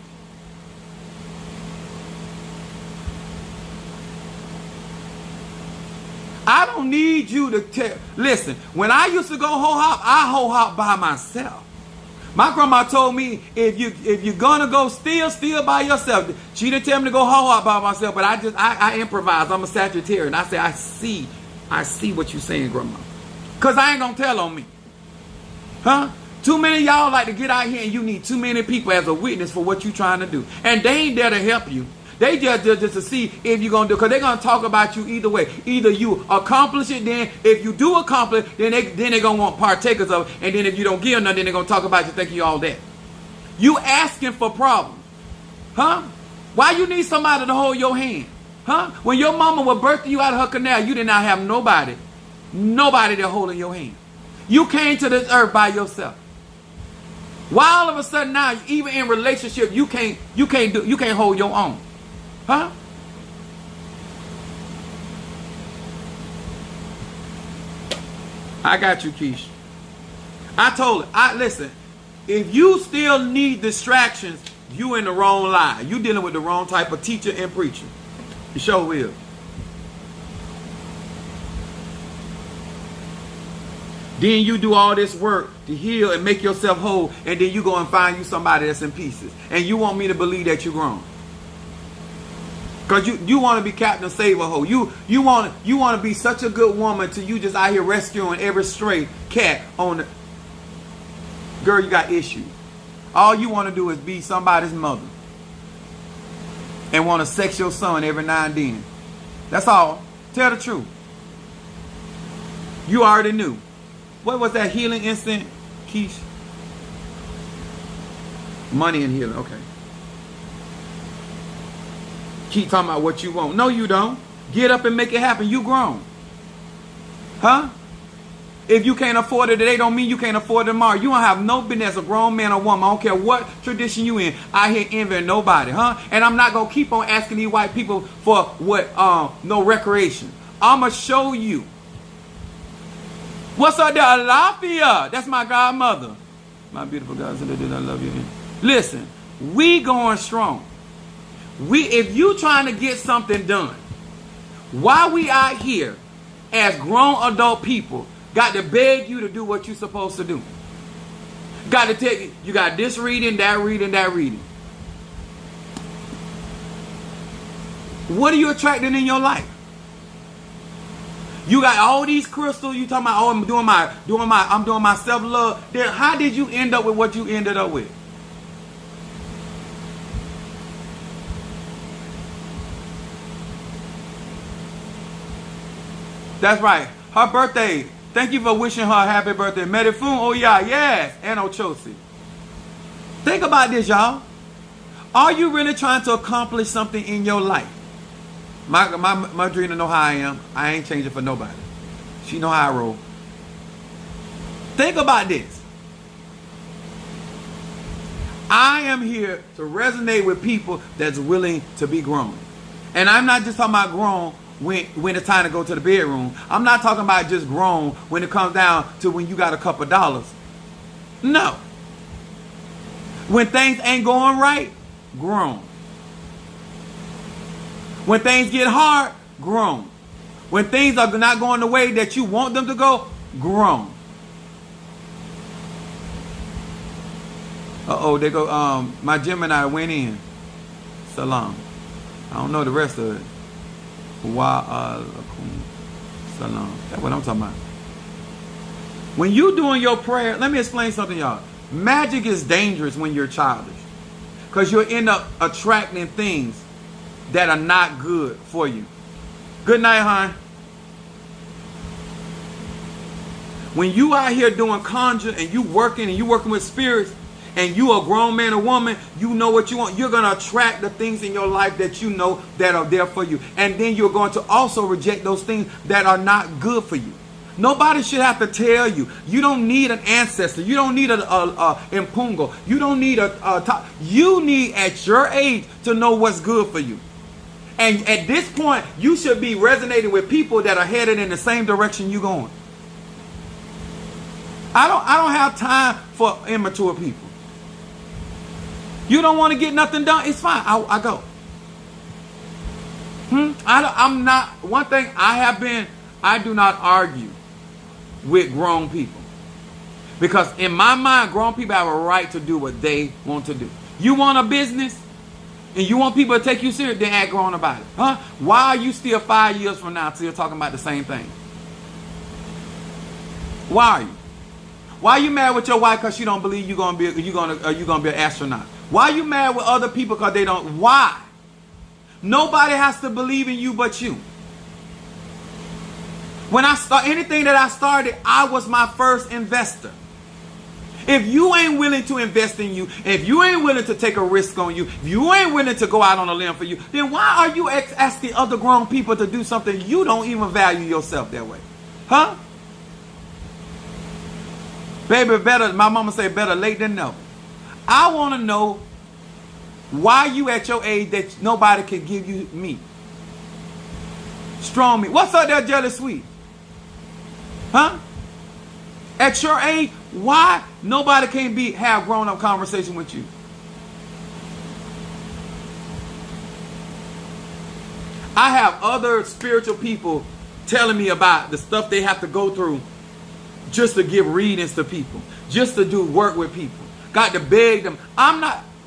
I don't need you to tell. Listen, when I used to go ho hop, I ho hop by myself. My grandma told me, if you're gonna go steal by yourself. She didn't tell me to go ho hop by myself, but I improvise. I'm a Sagittarius. I say, I see what you're saying, Grandma. Because I ain't gonna tell on me. Huh? Too many of y'all like to get out here and you need too many people as a witness for what you're trying to do. And they ain't there to help you. They just to see if you're going to do, because they're going to talk about you either way. Either you accomplish it, then if you do accomplish, then they're going to want partakers of it. And then if you don't give nothing, then they're going to talk about you thinking you all that. You asking for problems. Huh? Why you need somebody to hold your hand? Huh? When your mama was birthing you out of her canal, you did not have nobody to holding your hand. You came to this earth by yourself. Why all of a sudden now, even in relationship, you can't hold your own? Huh? I got you, Keisha. I told her, listen, if you still need distractions, you in the wrong line. You dealing with the wrong type of teacher and preacher. You sure will. Then you do all this work to heal and make yourself whole, and then you go and find you somebody that's in pieces. And you want me to believe that you're grown. Because you want to be Captain Save-A-Ho. You want to be such a good woman till you just out here rescuing every stray cat on the... Girl, you got issues. All you want to do is be somebody's mother. And want to sex your son every now and then. That's all. Tell the truth. You already knew. What was that healing instant, Keish? Money and healing, okay. Keep talking about what you want. No, you don't. Get up and make it happen. You grown. Huh? If you can't afford it today, don't mean you can't afford it tomorrow. You don't have no business as a grown man or woman. I don't care what tradition you in. I here envying nobody, huh? And I'm not going to keep on asking these white people for what, no recreation. I'm going to show you. What's up there? Alafia. That's my godmother. My beautiful God. I love you. Listen, we going strong. If you trying to get something done, why we out here as grown adult people got to beg you to do what you're supposed to do? Got to tell you, you got this reading, that reading, that reading. What are you attracting in your life? You got all these crystals. You talking about, oh, I'm doing my self-love. Then how did you end up with what you ended up with? That's right. Her birthday. Thank you for wishing her a happy birthday. Medifun. Oh yeah, yes. And Ochosi. Think about this, y'all. Are you really trying to accomplish something in your life? My Madrina know how I am. I ain't changing for nobody. She know how I roll. Think about this. I am here to resonate with people that's willing to be grown. And I'm not just talking about grown when it's time to go to the bedroom. I'm not talking about just grown when it comes down to when you got a couple dollars. No. When things ain't going right, grown. When things get hard, grown. When things are not going the way that you want them to go, grown. Uh-oh, they go, my Gemini went in. Salam. I don't know the rest of it. Salam. That's what I'm talking about. When you doing your prayer, let me explain something, y'all. Magic is dangerous when you're childish. Because you'll end up attracting things that are not good for you. Good night, hon. When you out here doing conjure and you working with spirits, and you a grown man or woman, you know what you want. You're going to attract the things in your life that you know that are there for you. And then you're going to also reject those things that are not good for you. Nobody should have to tell you. You don't need an ancestor. You don't need a impungo. You don't need you need at your age to know what's good for you. And at this point, you should be resonating with people that are headed in the same direction you're going. I don't have time for immature people. You don't want to get nothing done, it's fine. I go. I'm not, one thing I do not argue with grown people. Because in my mind, grown people have a right to do what they want to do. You want a business and you want people to take you serious, then act grown about it. Huh? Why are you still 5 years from now still talking about the same thing? Why are you? Why are you mad with your wife because she don't believe you're gonna be an astronaut? Why are you mad with other people because they don't? Why? Nobody has to believe in you but you. When I start anything that I started, I was my first investor. If you ain't willing to invest in you, if you ain't willing to take a risk on you, if you ain't willing to go out on a limb for you, then why are you asking other grown people to do something you don't even value yourself that way? Huh? Baby, better, my mama say better late than never. I want to know why you at your age that nobody can give you meat. Strong meat. What's up there, Jelly Sweet? Huh? At your age, why nobody can have grown-up conversation with you? I have other spiritual people telling me about the stuff they have to go through just to give readings to people, just to do work with people. Got to beg them.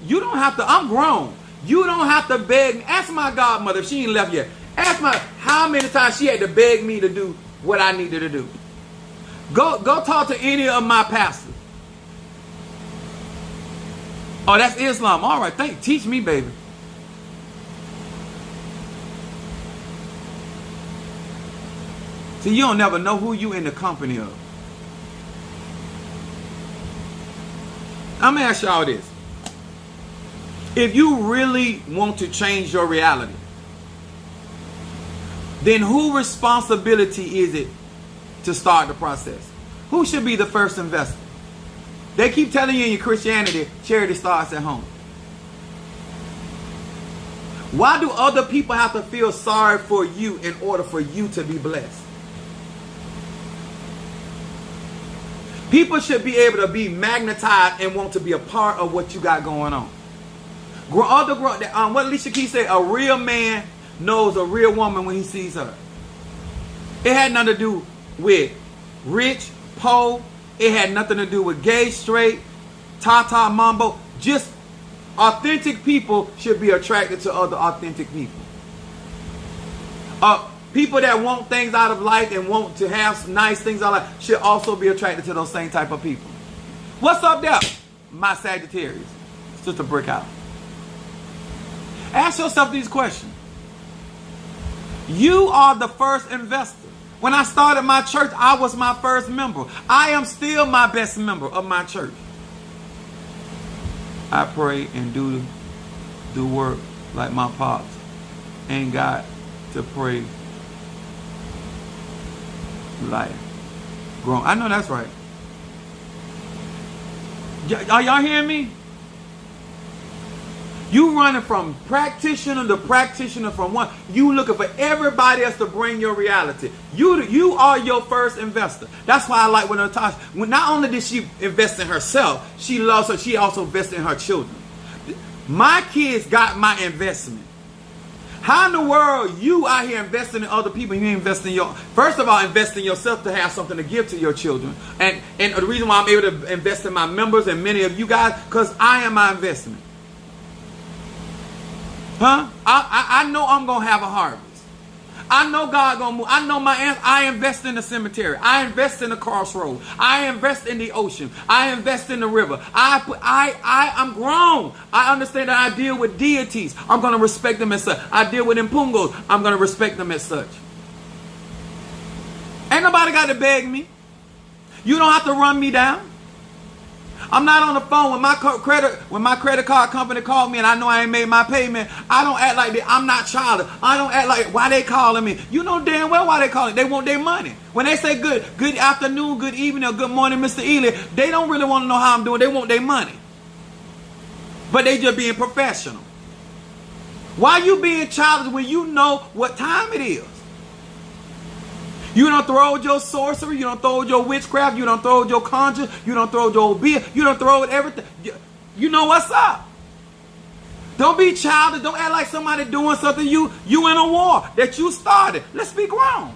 You don't have to, I'm grown. You don't have to beg me. Ask my godmother if she ain't left yet. Ask my how many times she had to beg me to do what I needed to do. Go talk to any of my pastors. Oh, that's Islam. All right, teach me, baby. See, you don't never know who you in the company of. I'm going to ask y'all this. If you really want to change your reality, then whose responsibility is it to start the process? Who should be the first investor? They keep telling you in your Christianity, charity starts at home. Why do other people have to feel sorry for you in order for you to be blessed? People should be able to be magnetized and want to be a part of what you got going on. What Alicia Keys said, a real man knows a real woman when he sees her. It had nothing to do with rich, poor. It had nothing to do with gay, straight, tata, mambo. Just authentic people should be attracted to other authentic people. People that want things out of life and want to have nice things out of life should also be attracted to those same type of people. What's up there? My Sagittarius. It's just a brick house. Ask yourself these questions. You are the first investor. When I started my church, I was my first member. I am still my best member of my church. I pray and do work like my pops. Ain't got to pray like grown. I know that's right. Are y'all hearing me? You running from practitioner to practitioner from one. You looking for everybody else to bring your reality. You are your first investor. That's why I like when Natasha, not only did she invest in herself, she loves her, she also invested in her children. My kids got my investment. How in the world you out here investing in other people? You invest in first of all, invest in yourself to have something to give to your children. And the reason why I'm able to invest in my members and many of you guys, because I am my investment. Huh? I know I'm going to have a harvest. I know God going to move. I know I invest in the cemetery. I invest in the crossroad. I invest in the ocean. I invest in the river. I'm grown. I understand that I deal with deities. I'm going to respect them as such. I deal with impungos. I'm going to respect them as such. Ain't nobody got to beg me. You don't have to run me down. I'm not on the phone when my credit card company called me and I know I ain't made my payment. I don't act like that. I'm not childish. I don't act like why they calling me. You know damn well why they calling. They want their money. When they say good afternoon, good evening, or good morning, Mr. Ely, they don't really want to know how I'm doing. They want their money. But they just being professional. Why you being childish when you know what time it is? You don't throw your sorcery, you don't throw your witchcraft, you don't throw your conjure, you don't throw your beer, you don't throw everything. You know what's up. Don't be childish. Don't act like somebody doing something you in a war that you started. Let's be grown.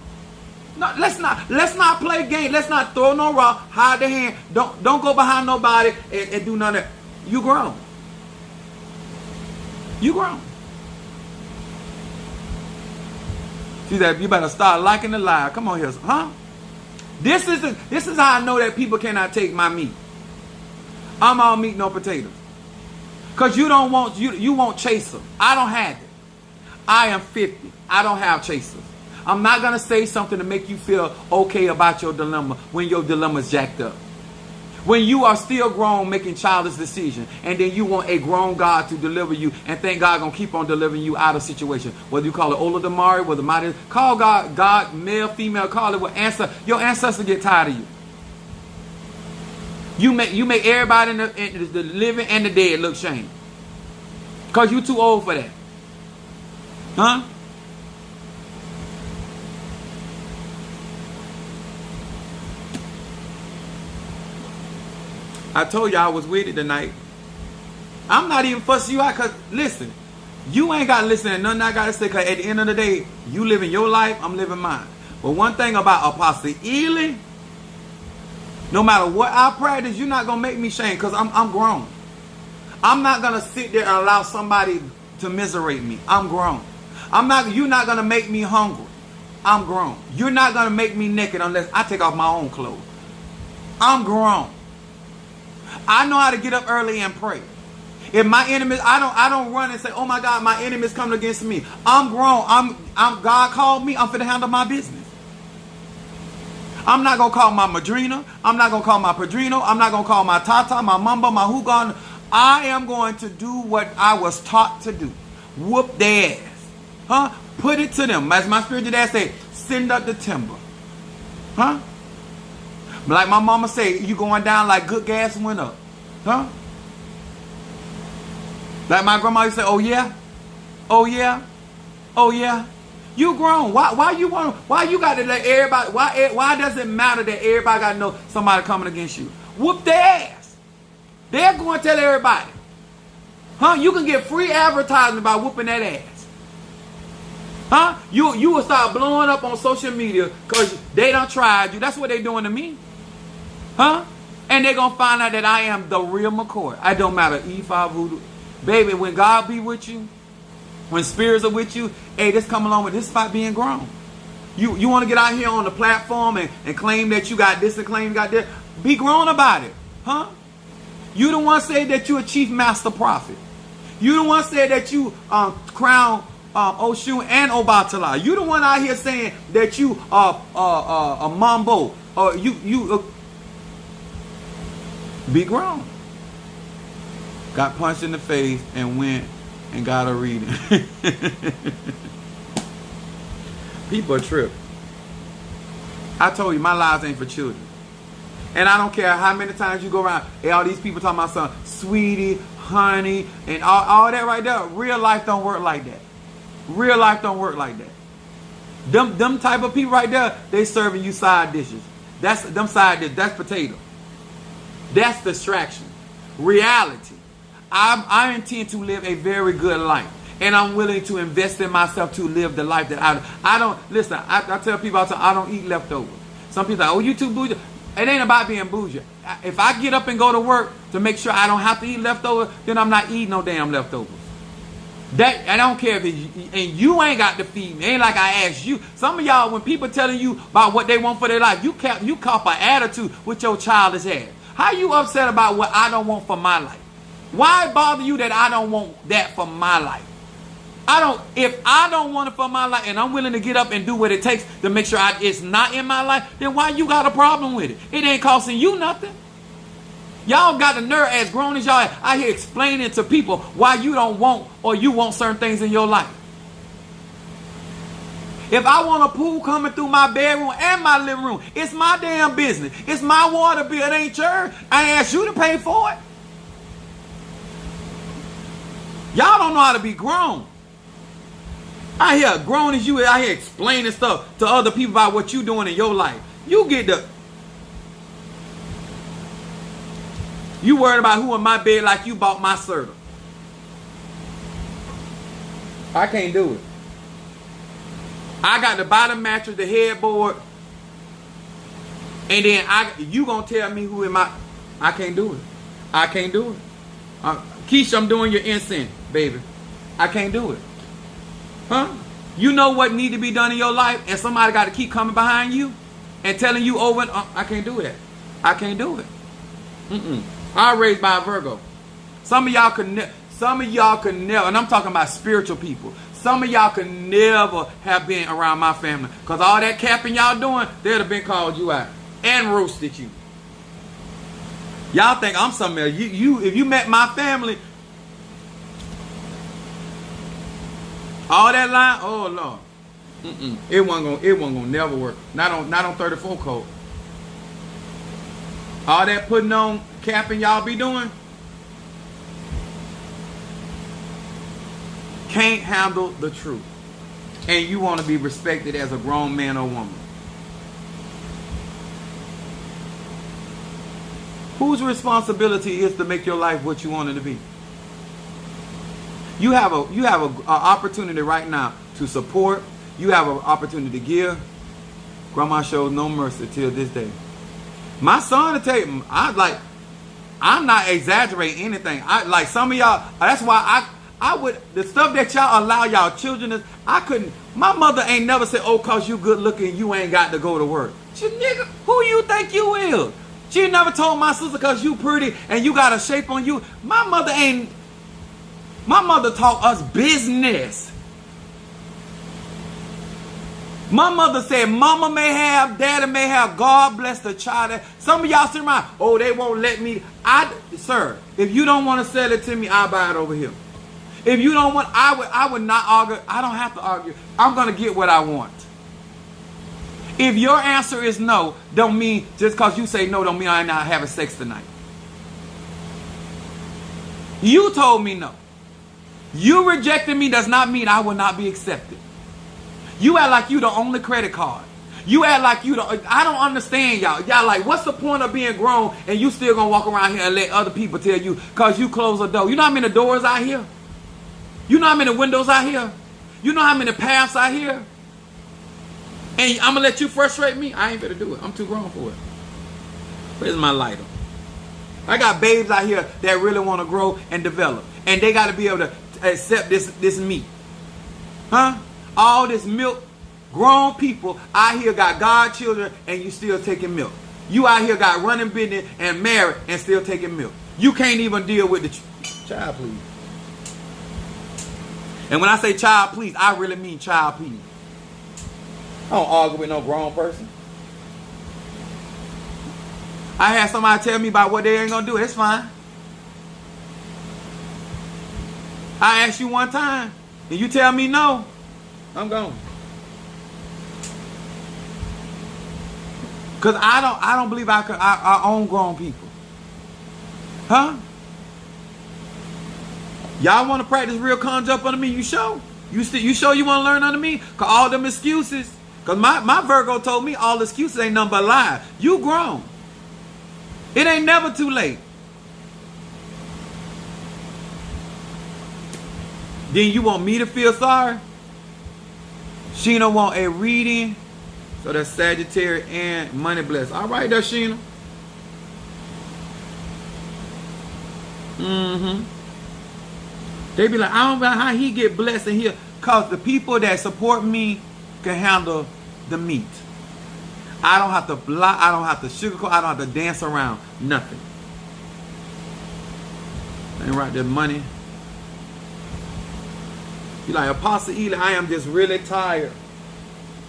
No, let's not play games. Let's not throw no rock, hide the hand. Don't go behind nobody and do none of that. You grown. You grown. See that you better start liking the live. Come on here, huh? This is how I know that people cannot take my meat. I'm all meat, no potatoes. Cause you won't chaser. I don't have it. I am 50. I don't have chasers. I'm not gonna say something to make you feel okay about your dilemma when your dilemma's jacked up. When you are still grown making childish decisions, and then you want a grown God to deliver you, and think God gonna keep on delivering you out of situation. Whether you call it Ola Damari, whether mighty, call God, male, female, call it what answer. Your ancestors get tired of you. You make everybody in the living and the dead look shame. Because you too old for that. Huh? I told you I was with it tonight. I'm not even fussing you out because, listen, you ain't got to listen to nothing I got to say because at the end of the day, you living your life, I'm living mine. But one thing about Apostle Ely, no matter what I practice, you're not going to make me shame because I'm grown. I'm not going to sit there and allow somebody to miserate me. I'm grown. You're not going to make me hungry. I'm grown. You're not going to make me naked unless I take off my own clothes. I'm grown. I know how to get up early and pray. If my enemies, I don't run and say, oh my God, my enemies coming against me. I'm grown. God called me. I'm finna handle my business. I'm not going to call my madrina. I'm not going to call my padrino. I'm not going to call my tata, my mamba, my hugon. I am going to do what I was taught to do. Whoop their ass. Huh? Put it to them. As my spiritual dad said, send up the timber. Huh? Like my mama say, you going down like good gas went up. Huh? Like my grandma used to say, oh yeah? Oh yeah? Oh yeah? You grown. Why you got to let everybody, why does it matter that everybody got to know somebody coming against you? Whoop their ass. They're going to tell everybody. Huh? You can get free advertising by whooping that ass. Huh? You will start blowing up on social media because they done tried you. That's what they doing to me. Huh? And they're going to find out that I am the real McCoy. I don't matter. E5 voodoo. Baby, when God be with you, when spirits are with you, hey, this come along with this spot being grown. You want to get out here on the platform and claim that you got this and claim you got that. Be grown about it. Huh? You the one said that you a chief master prophet. You the one said that you crown Oshun and Obatala. You the one out here saying that you are a mambo. Or you be grown. Got punched in the face and went and got a reading. People are tripping. I told you my lives ain't for children. And I don't care how many times you go around and all these people talking about something, sweetie, honey, and all that right there. Real life don't work like that. Real life don't work like that. Them type of people right there, they serving you side dishes. That's them side dishes. That's potato. That's distraction. Reality. I intend to live a very good life. And I'm willing to invest in myself to live the life that I don't. Listen, I tell people all the time, I don't eat leftovers. Some people are like, oh, you too bougie. It ain't about being bougie. If I get up and go to work to make sure I don't have to eat leftovers, then I'm not eating no damn leftovers. That I don't care if it's, and you ain't got to feed me. Ain't like I asked you. Some of y'all, when people telling you about what they want for their life, you cop an attitude with your childish ass. How you upset about what I don't want for my life? Why bother you that I don't want that for my life? If I don't want it for my life and I'm willing to get up and do what it takes to make sure it's not in my life, then why you got a problem with it? It ain't costing you nothing. Y'all got the nerve, as grown as y'all out here explaining to people why you don't want or you want certain things in your life. If I want a pool coming through my bedroom and my living room, it's my damn business. It's my water bill. It ain't yours. I ain't asked you to pay for it. Y'all don't know how to be grown. I hear grown as you out here explaining stuff to other people about what you doing in your life. You worried about who in my bed like you bought my serta. I can't do it. I got the bottom mattress, the headboard, and then you gonna tell me who in my. I can't do it. I can't do it. Keisha, I'm doing your incense, baby. I can't do it. Huh? You know what need to be done in your life, and somebody got to keep coming behind you and telling you over and I can't do that. I can't do it. I was raised by a Virgo. Some of y'all could never, and I'm talking about spiritual people. Some of y'all could never have been around my family, because all that capping y'all doing, they'd have been called you out and roasted you. Y'all think I'm something else. If you met my family, all that line, oh Lord. It wasn't gonna never work. Not on 34 code. All that putting on capping y'all be doing can't handle the truth. And you want to be respected as a grown man or woman. Whose responsibility is to make your life what you want it to be? You have a opportunity right now to support. You have an opportunity to give. Grandma shows no mercy till this day. My son to tell you, I'm not exaggerating anything. I like some of y'all. That's why I would, the stuff that y'all allow y'all children to, I couldn't. My mother ain't never said, "Oh, cause you good looking, you ain't got to go to work." She, nigga, who you think you is? She never told my sister, "Cause you pretty and you got a shape on you." My mother taught us business. My mother said, "Mama may have, daddy may have, God bless the child." Some of y'all sit around, "Oh, they won't let me." Sir, if you don't want to sell it to me, I'll buy it over here. If you don't want, I would not argue. I don't have to argue. I'm going to get what I want. If your answer is no, don't mean, just because you say no, don't mean I'm not having sex tonight. You told me no. You rejected me does not mean I will not be accepted. You act like you the only credit card. You act like you don't. I don't understand y'all. Y'all like, what's the point of being grown and you still gonna walk around here and let other people tell you because you close a door? You know how many doors out here? You know how many windows out here? You know how many paths out here? And I'm gonna let you frustrate me? I ain't gonna do it. I'm too grown for it. Where's my lighter? I got babes out here that really want to grow and develop, and they got to be able to accept this meat, huh? All this milk. Grown people out here got godchildren and you still taking milk. You out here got running business and married and still taking milk. You can't even deal with the child, please. And when I say child, please, I really mean child, please. I don't argue with no grown person. I had somebody tell me about what they ain't gonna do. It's fine. I asked you one time and you tell me no, I'm gone. Because I don't believe I own grown people. Huh? Y'all want to practice real conjure up under me? You show? You show you want to learn under me? Because all them excuses. Because my Virgo told me all excuses ain't nothing but lies. You grown. It ain't never too late. Then you want me to feel sorry? Sheena want a reading. So that's Sagittarius and money blessed. All right, there, Sheena. They be like, I don't know how he get blessed in here. Because the people that support me can handle the meat. I don't have to lie. I don't have to sugarcoat. I don't have to dance around. Nothing. And right there, money. You like, Apostle Ely, I am just really tired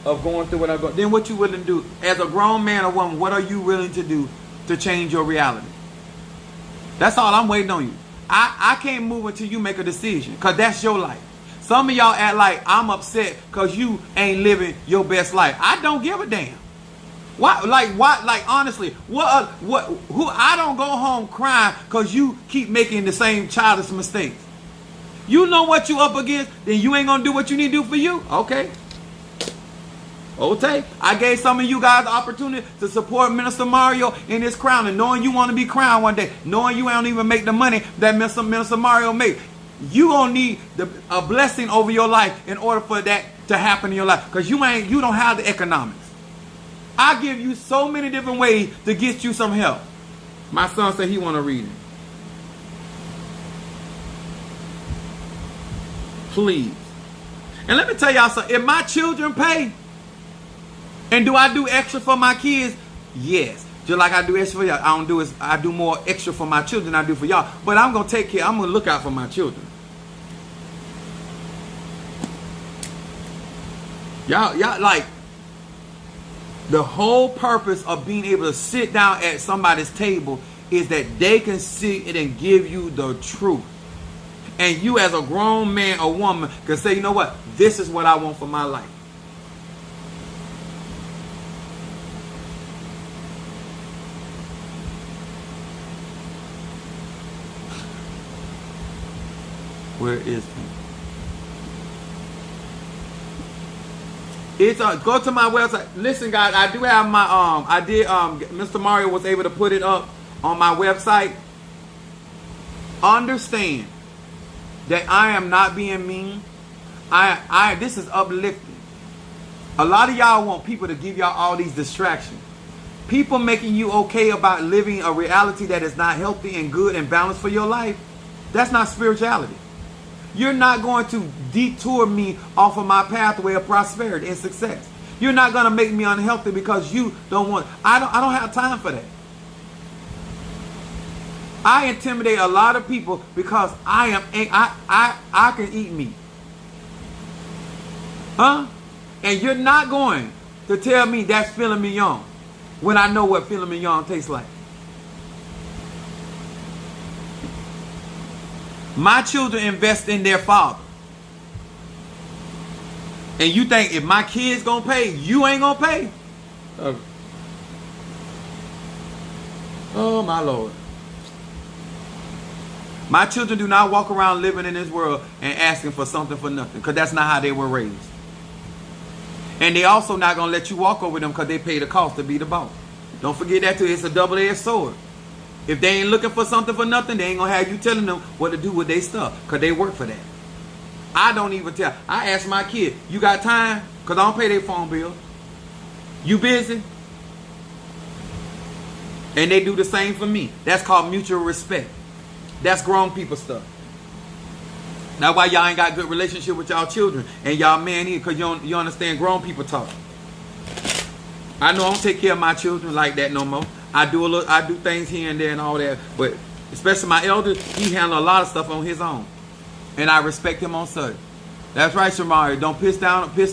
of going through what I'm going. Then what you willing to do? As a grown man or woman, what are you willing to do to change your reality? That's all I'm waiting on you. I can't move until you make a decision, because that's your life. Some of y'all act like I'm upset because you ain't living your best life. I don't give a damn. Why? Like honestly, who? I don't go home crying because you keep making the same childish mistakes. You know what you up against, then you ain't gonna do what you need to do for you. Okay. Okay, I gave some of you guys the opportunity to support Minister Mario in his crown, and knowing you want to be crowned one day, knowing you don't even make the money that Minister Mario make, you gonna need a blessing over your life in order for that to happen in your life, because you don't have the economics. I give you so many different ways to get you some help. My son said he want to read it. Please, and let me tell y'all something. If my children pay. And do I do extra for my kids? Yes. Just like I do extra for y'all. I do more extra for my children than I do for y'all. But I'm going to take care. I'm going to look out for my children. Y'all like, the whole purpose of being able to sit down at somebody's table is that they can see it and give you the truth. And you as a grown man or woman can say, you know what? This is what I want for my life. Where is he? It's go to my website. Listen, guys, I do have my Mr. Mario was able to put it up on my website. Understand that I am not being mean. This is uplifting. A lot of y'all want people to give y'all all these distractions. People making you okay about living a reality that is not healthy and good and balanced for your life. That's not spirituality. You're not going to detour me off of my pathway of prosperity and success. You're not going to make me unhealthy because you don't want. I don't have time for that. I intimidate a lot of people because I can eat meat. Huh? And you're not going to tell me that's filet mignon when I know what filet mignon tastes like. My children invest in their father. And you think if my kids gonna pay, you ain't gonna pay? Oh my Lord. My children do not walk around living in this world and asking for something for nothing, because that's not how they were raised. And they also not gonna let you walk over them because they pay the cost to be the boss. Don't forget that too. It's a double-edged sword. If they ain't looking for something for nothing, they ain't gonna have you telling them what to do with their stuff, because they work for that. I don't even tell. I ask my kid, you got time? Because I don't pay their phone bill. You busy? And they do the same for me. That's called mutual respect. That's grown people stuff. Now why y'all ain't got good relationship with y'all children and y'all man here, because you understand grown people talk. I know I don't take care of my children like that no more. I do things here and there and all that, but especially my elder, he handle a lot of stuff on his own, and I respect him on such. That's right, Shamari. Don't piss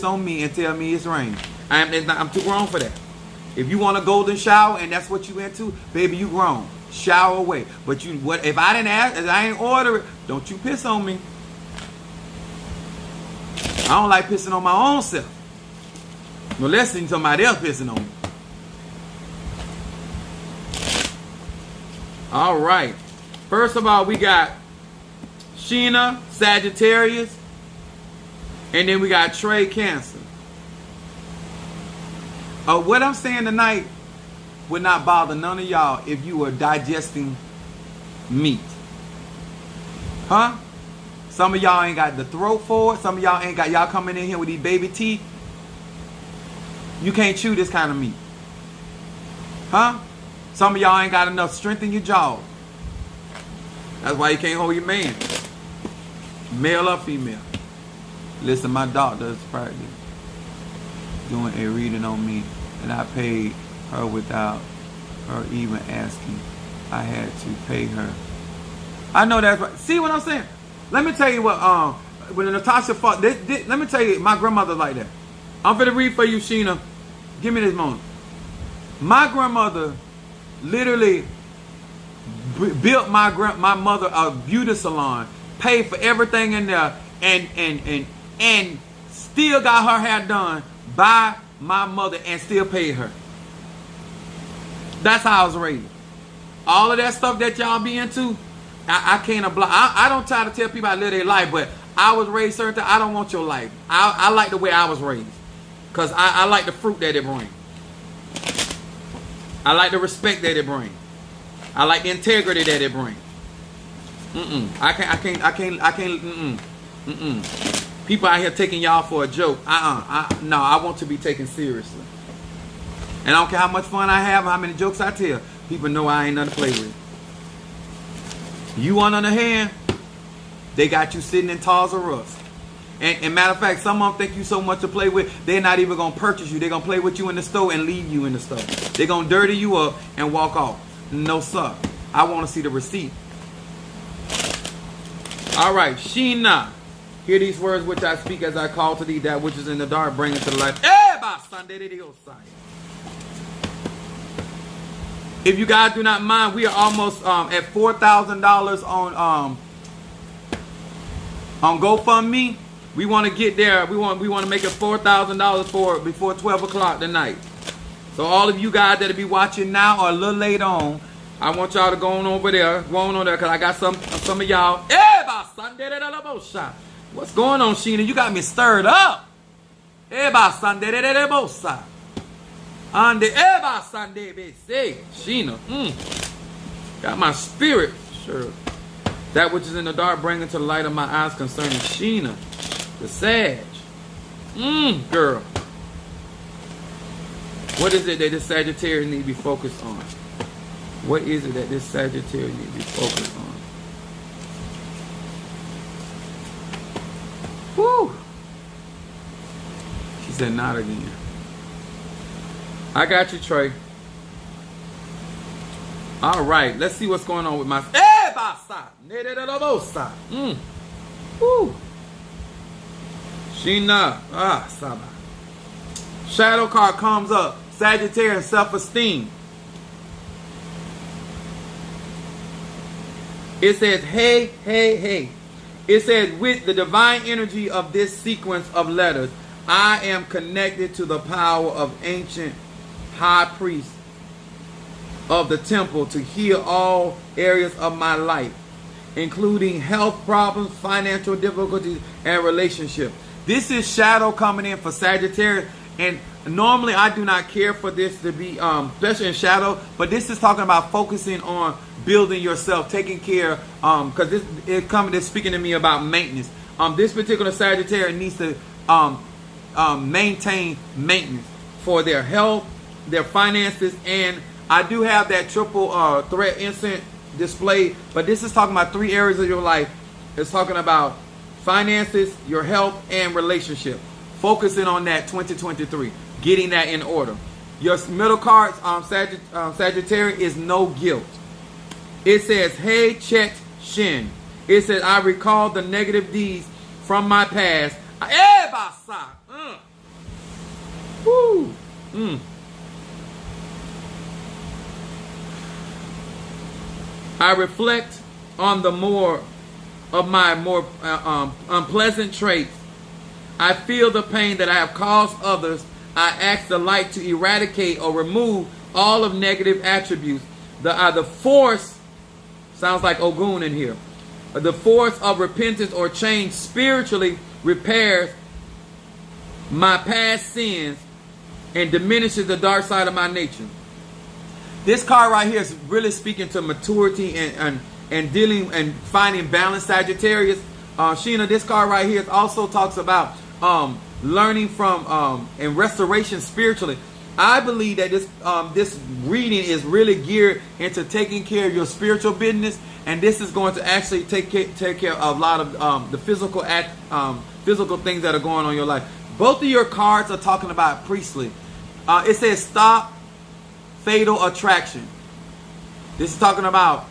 on me and tell me it's rain. I'm too grown for that. If you want a golden shower and that's what you into, baby, you grown. Shower away. But if I didn't ask, if I ain't order it, don't you piss on me. I don't like pissing on my own self. No less than somebody else pissing on me. All right. First of all, we got Sheena, Sagittarius. And then we got Trey, Cancer. What I'm saying tonight would not bother none of y'all if you were digesting meat. Huh? Some of y'all ain't got the throat for it. Some of y'all ain't got, y'all coming in here with these baby teeth. You can't chew this kind of meat. Huh? Some of y'all ain't got enough strength in your jaw. That's why you can't hold your man. Male or female. Listen, my doctor is practically doing a reading on me, and I paid her without her even asking. I had to pay her. I know that's right. See what I'm saying? Let me tell you what, when Natasha fought, let me tell you, my grandmother like that. I'm finna read for you, Sheena. Give me this moment. My grandmother literally built my mother a beauty salon, paid for everything in there, and still got her hair done by my mother and still paid her. That's how I was raised. All of that stuff that y'all be into, I can't oblige. I don't try to tell people I live their life, but I was raised certain. I don't want your life. I like the way I was raised, because I like the fruit that it brings. I like the respect that it brings. I like the integrity that it brings. I can't. People out here taking y'all for a joke. No, I want to be taken seriously. And I don't care how much fun I have, how many jokes I tell. People know I ain't nothing to play with. You on the other hand, they got you sitting in Toys R Us. And matter of fact, some of them think you so much to play with, they're not even going to purchase you. They're going to play with you in the store and leave you in the store. They're going to dirty you up and walk off. No, sir. I want to see the receipt. All right, Sheena. Hear these words which I speak as I call to thee, that which is in the dark, bring it to the light. If you guys do not mind, we are almost at $4,000 on GoFundMe. We want to get there. We want to make it $4,000 for before 12 o'clock tonight. So all of you guys that'll be watching now or a little later on, I want y'all to go on over there, because I got some of y'all. What's going on, Sheena? You got me stirred up. Sheena, got my spirit. Sure. That which is in the dark, bring into the light of my eyes concerning Sheena, the Sag. Girl. What is it that this Sagittarius need to be focused on? What is it that this Sagittarius need to be focused on? Woo! She said not again. I got you, Trey. All right, let's see what's going on with my... Woo! Sheena. Saba. Shadow card comes up. Sagittarius self-esteem. It says, hey, hey, hey. It says, with the divine energy of this sequence of letters, I am connected to the power of ancient high priest of the temple to heal all areas of my life, including health problems, financial difficulties, and relationship. This is shadow coming in for Sagittarius, and normally I do not care for this to be, especially in shadow, but this is talking about focusing on building yourself, taking care, because it's speaking to me about maintenance. This particular Sagittarius needs to maintain maintenance for their health, their finances, and I do have that triple threat instant display, but this is talking about 3 areas of your life. It's talking about finances, your health, and relationship. Focusing on that 2023, getting that in order. Your middle cards, Sagittarius, is no guilt. It says, hey, Chet Shin. It says, I recall the negative deeds from my past. Woo. I reflect on the more unpleasant traits. I feel the pain that I have caused others. I ask the light to eradicate or remove all of negative attributes. The force, sounds like Ogun in here. The force of repentance or change spiritually repairs my past sins and diminishes the dark side of my nature. This card right here is really speaking to maturity and dealing and finding balance, Sagittarius. Sheena, this card right here also talks about learning from and restoration spiritually. I believe that this reading is really geared into taking care of your spiritual business, and this is going to actually take care of a lot of the physical things that are going on in your life. Both of your cards are talking about priestly. It says stop fatal attraction. This is talking about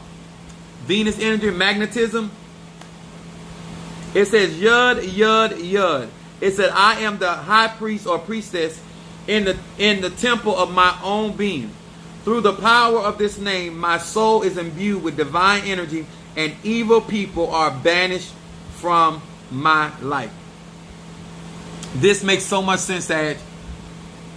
Venus energy, magnetism. It says Yud, Yud, Yud. It said, I am the high priest or priestess in the temple of my own being. Through the power of this name, my soul is imbued with divine energy, and evil people are banished from my life. This makes so much sense that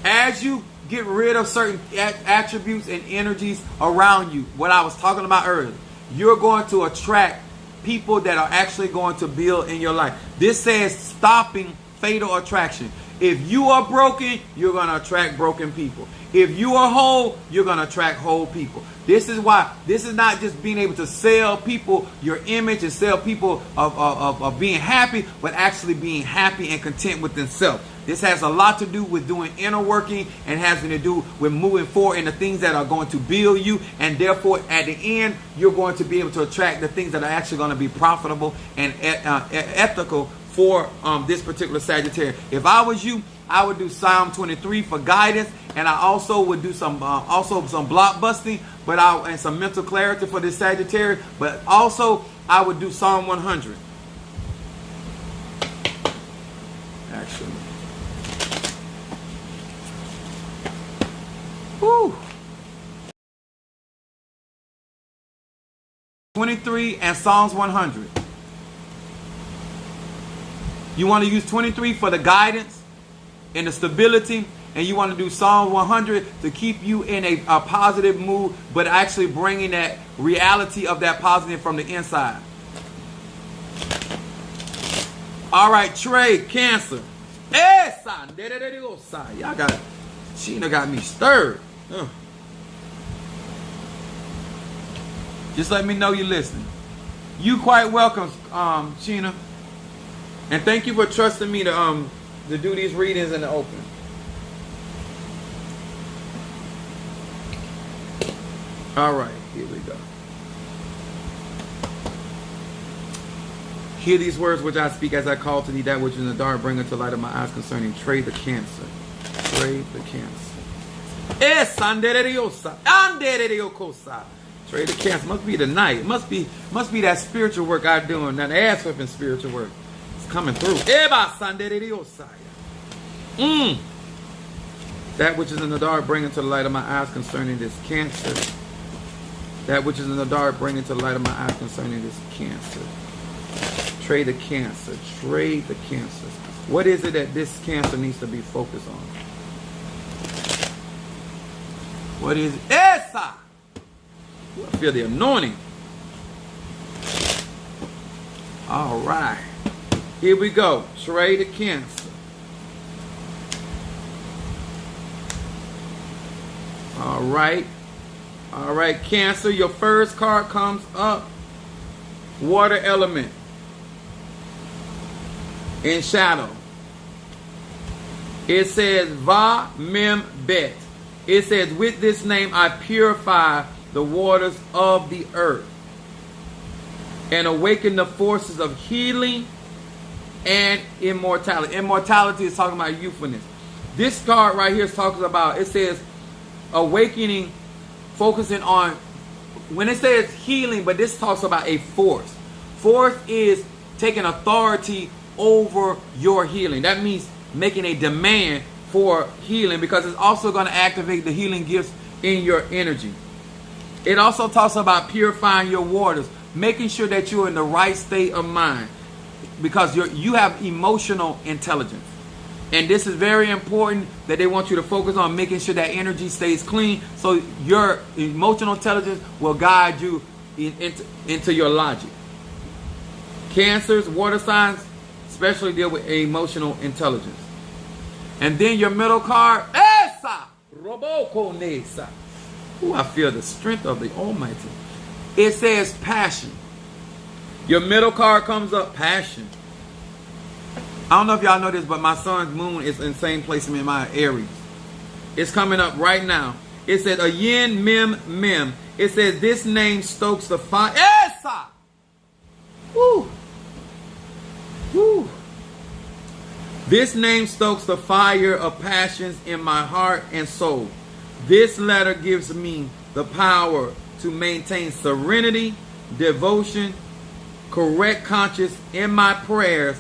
as you get rid of certain attributes and energies around you, what I was talking about earlier, you're going to attract people that are actually going to build in your life. This says stopping fatal attraction. If you are broken, you're going to attract broken people. If you are whole, you're going to attract whole people. This is why this is not just being able to sell people your image and sell people of being happy, but actually being happy and content with themselves. This has a lot to do with doing inner working and has to do with moving forward in the things that are going to build you. And therefore, at the end, you're going to be able to attract the things that are actually going to be profitable and ethical for this particular Sagittarius. If I was you, I would do Psalm 23 for guidance, and I also would do some block busting, and some mental clarity for this Sagittarius. But also, I would do Psalm 100. Actually. Woo. 23 and Psalms 100. You want to use 23 for the guidance and the stability, and you want to do Psalm 100 to keep you in a positive mood, but actually bringing that reality of that positive from the inside. All right, Trey, Cancer. Y'all got it. Sheena got me stirred. Just let me know you're listening. You quite welcome, Sheena. And thank you for trusting me to do these readings in the open. All right, here we go. Hear these words which I speak as I call to thee that which in the dark bring into light of my eyes concerning trade the cancer. Trade the cancer. Trade the cancer. Must be the night. It must be that spiritual work I'm doing. That ass whipping spiritual work. It's coming through. That which is in the dark bring into the light of my eyes concerning this cancer. That which is in the dark bring into the light of my eyes concerning this cancer. Trade the cancer. Trade the cancer. What is it that this cancer needs to be focused on? What is it? Esa! I feel the anointing. All right. Here we go. Trade the cancer. All right. All right, Cancer. Your first card comes up. Water element. In shadow. It says Va Mem Bet. It says, with this name I purify the waters of the earth and awaken the forces of healing and immortality. Immortality is talking about youthfulness. This card right here is talking about, it says awakening, focusing on, when it says healing, but this talks about a force. Force is taking authority over your healing. That means making a demand for healing, because it's also going to activate the healing gifts in your energy. It also talks about purifying your waters, making sure that you're in the right state of mind, because you have emotional intelligence. And this is very important that they want you to focus on making sure that energy stays clean, so your emotional intelligence will guide you into your logic. Cancers, water signs, especially deal with emotional intelligence. And then your middle card, Esa, Roboko Nesa. Ooh, I feel the strength of the Almighty. It says passion. Your middle card comes up, passion. I don't know if y'all know this, but my son's moon is in the same placement in my Aries. It's coming up right now. It says a yin mem mem. It says this name stokes the fire. Esa! Woo! Woo! This name stokes the fire of passions in my heart and soul. This letter gives me the power to maintain serenity, devotion, correct conscience in my prayers,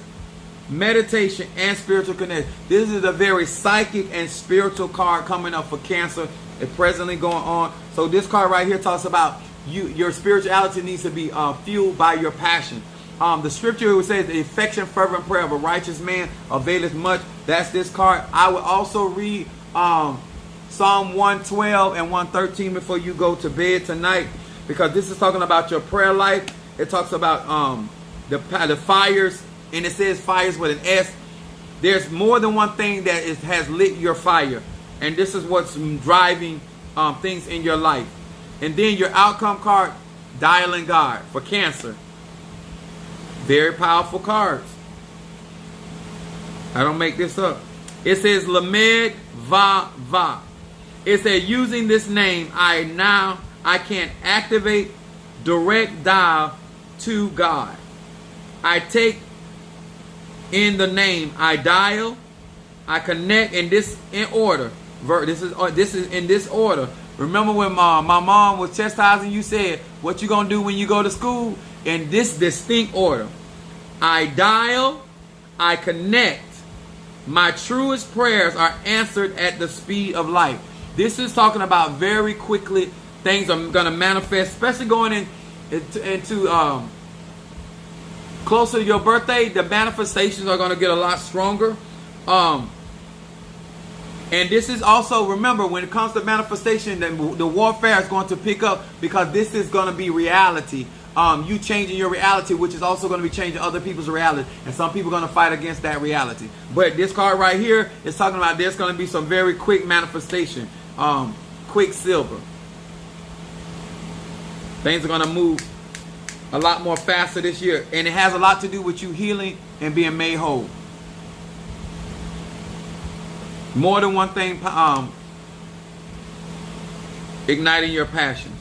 meditation, and spiritual connection. This is a very psychic and spiritual card coming up for Cancer. It's presently going on. So this card right here talks about your spirituality needs to be fueled by your passion. The scripture says the effectual fervent prayer of a righteous man availeth much. That's this card. I would also read Psalm 112 and 113 before you go to bed tonight, because this is talking about your prayer life. It talks about the fires, and it says fires with an S. There's more than one thing that has lit your fire, and this is what's driving things in your life. And then your outcome card, Dialing God for Cancer. Very powerful cards. I don't make this up. It says Lamed Va Va. It says using this name, I can activate direct dial to God. I take in the name, I dial, I connect in order. This is in this order. Remember when my mom was chastising you, said what you gonna do when you go to school? In this distinct order. I dial, I connect. My truest prayers are answered at the speed of light. This is talking about very quickly things are going to manifest, especially going into closer to your birthday, the manifestations are going to get a lot stronger. And this is also, remember, when it comes to manifestation, the warfare is going to pick up, because this is going to be reality. You changing your reality, which is also going to be changing other people's reality. And some people are going to fight against that reality. But this card right here is talking about there's going to be some very quick manifestation. Quicksilver. Things are going to move a lot more faster this year. And it has a lot to do with you healing and being made whole. More than one thing, igniting your passions.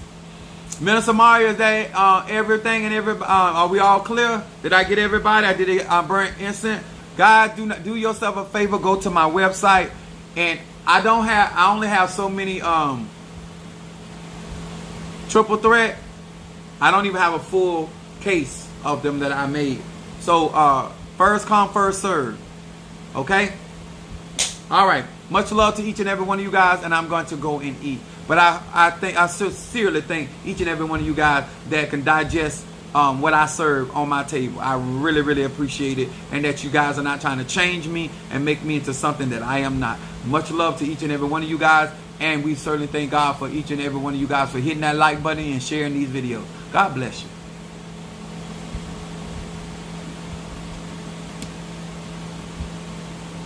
Minister Mario, is that everything and everybody? Are we all clear? Did I get everybody? I did it burn instant. Guys, do yourself a favor. Go to my website, and I only have so many triple threat. I don't even have a full case of them that I made. So first come, first serve. Okay. All right. Much love to each and every one of you guys, and I'm going to go and eat. But I sincerely thank each and every one of you guys that can digest what I serve on my table. I really, really appreciate it, and that you guys are not trying to change me and make me into something that I am not. Much love to each and every one of you guys, and we certainly thank God for each and every one of you guys for hitting that like button and sharing these videos. God bless you.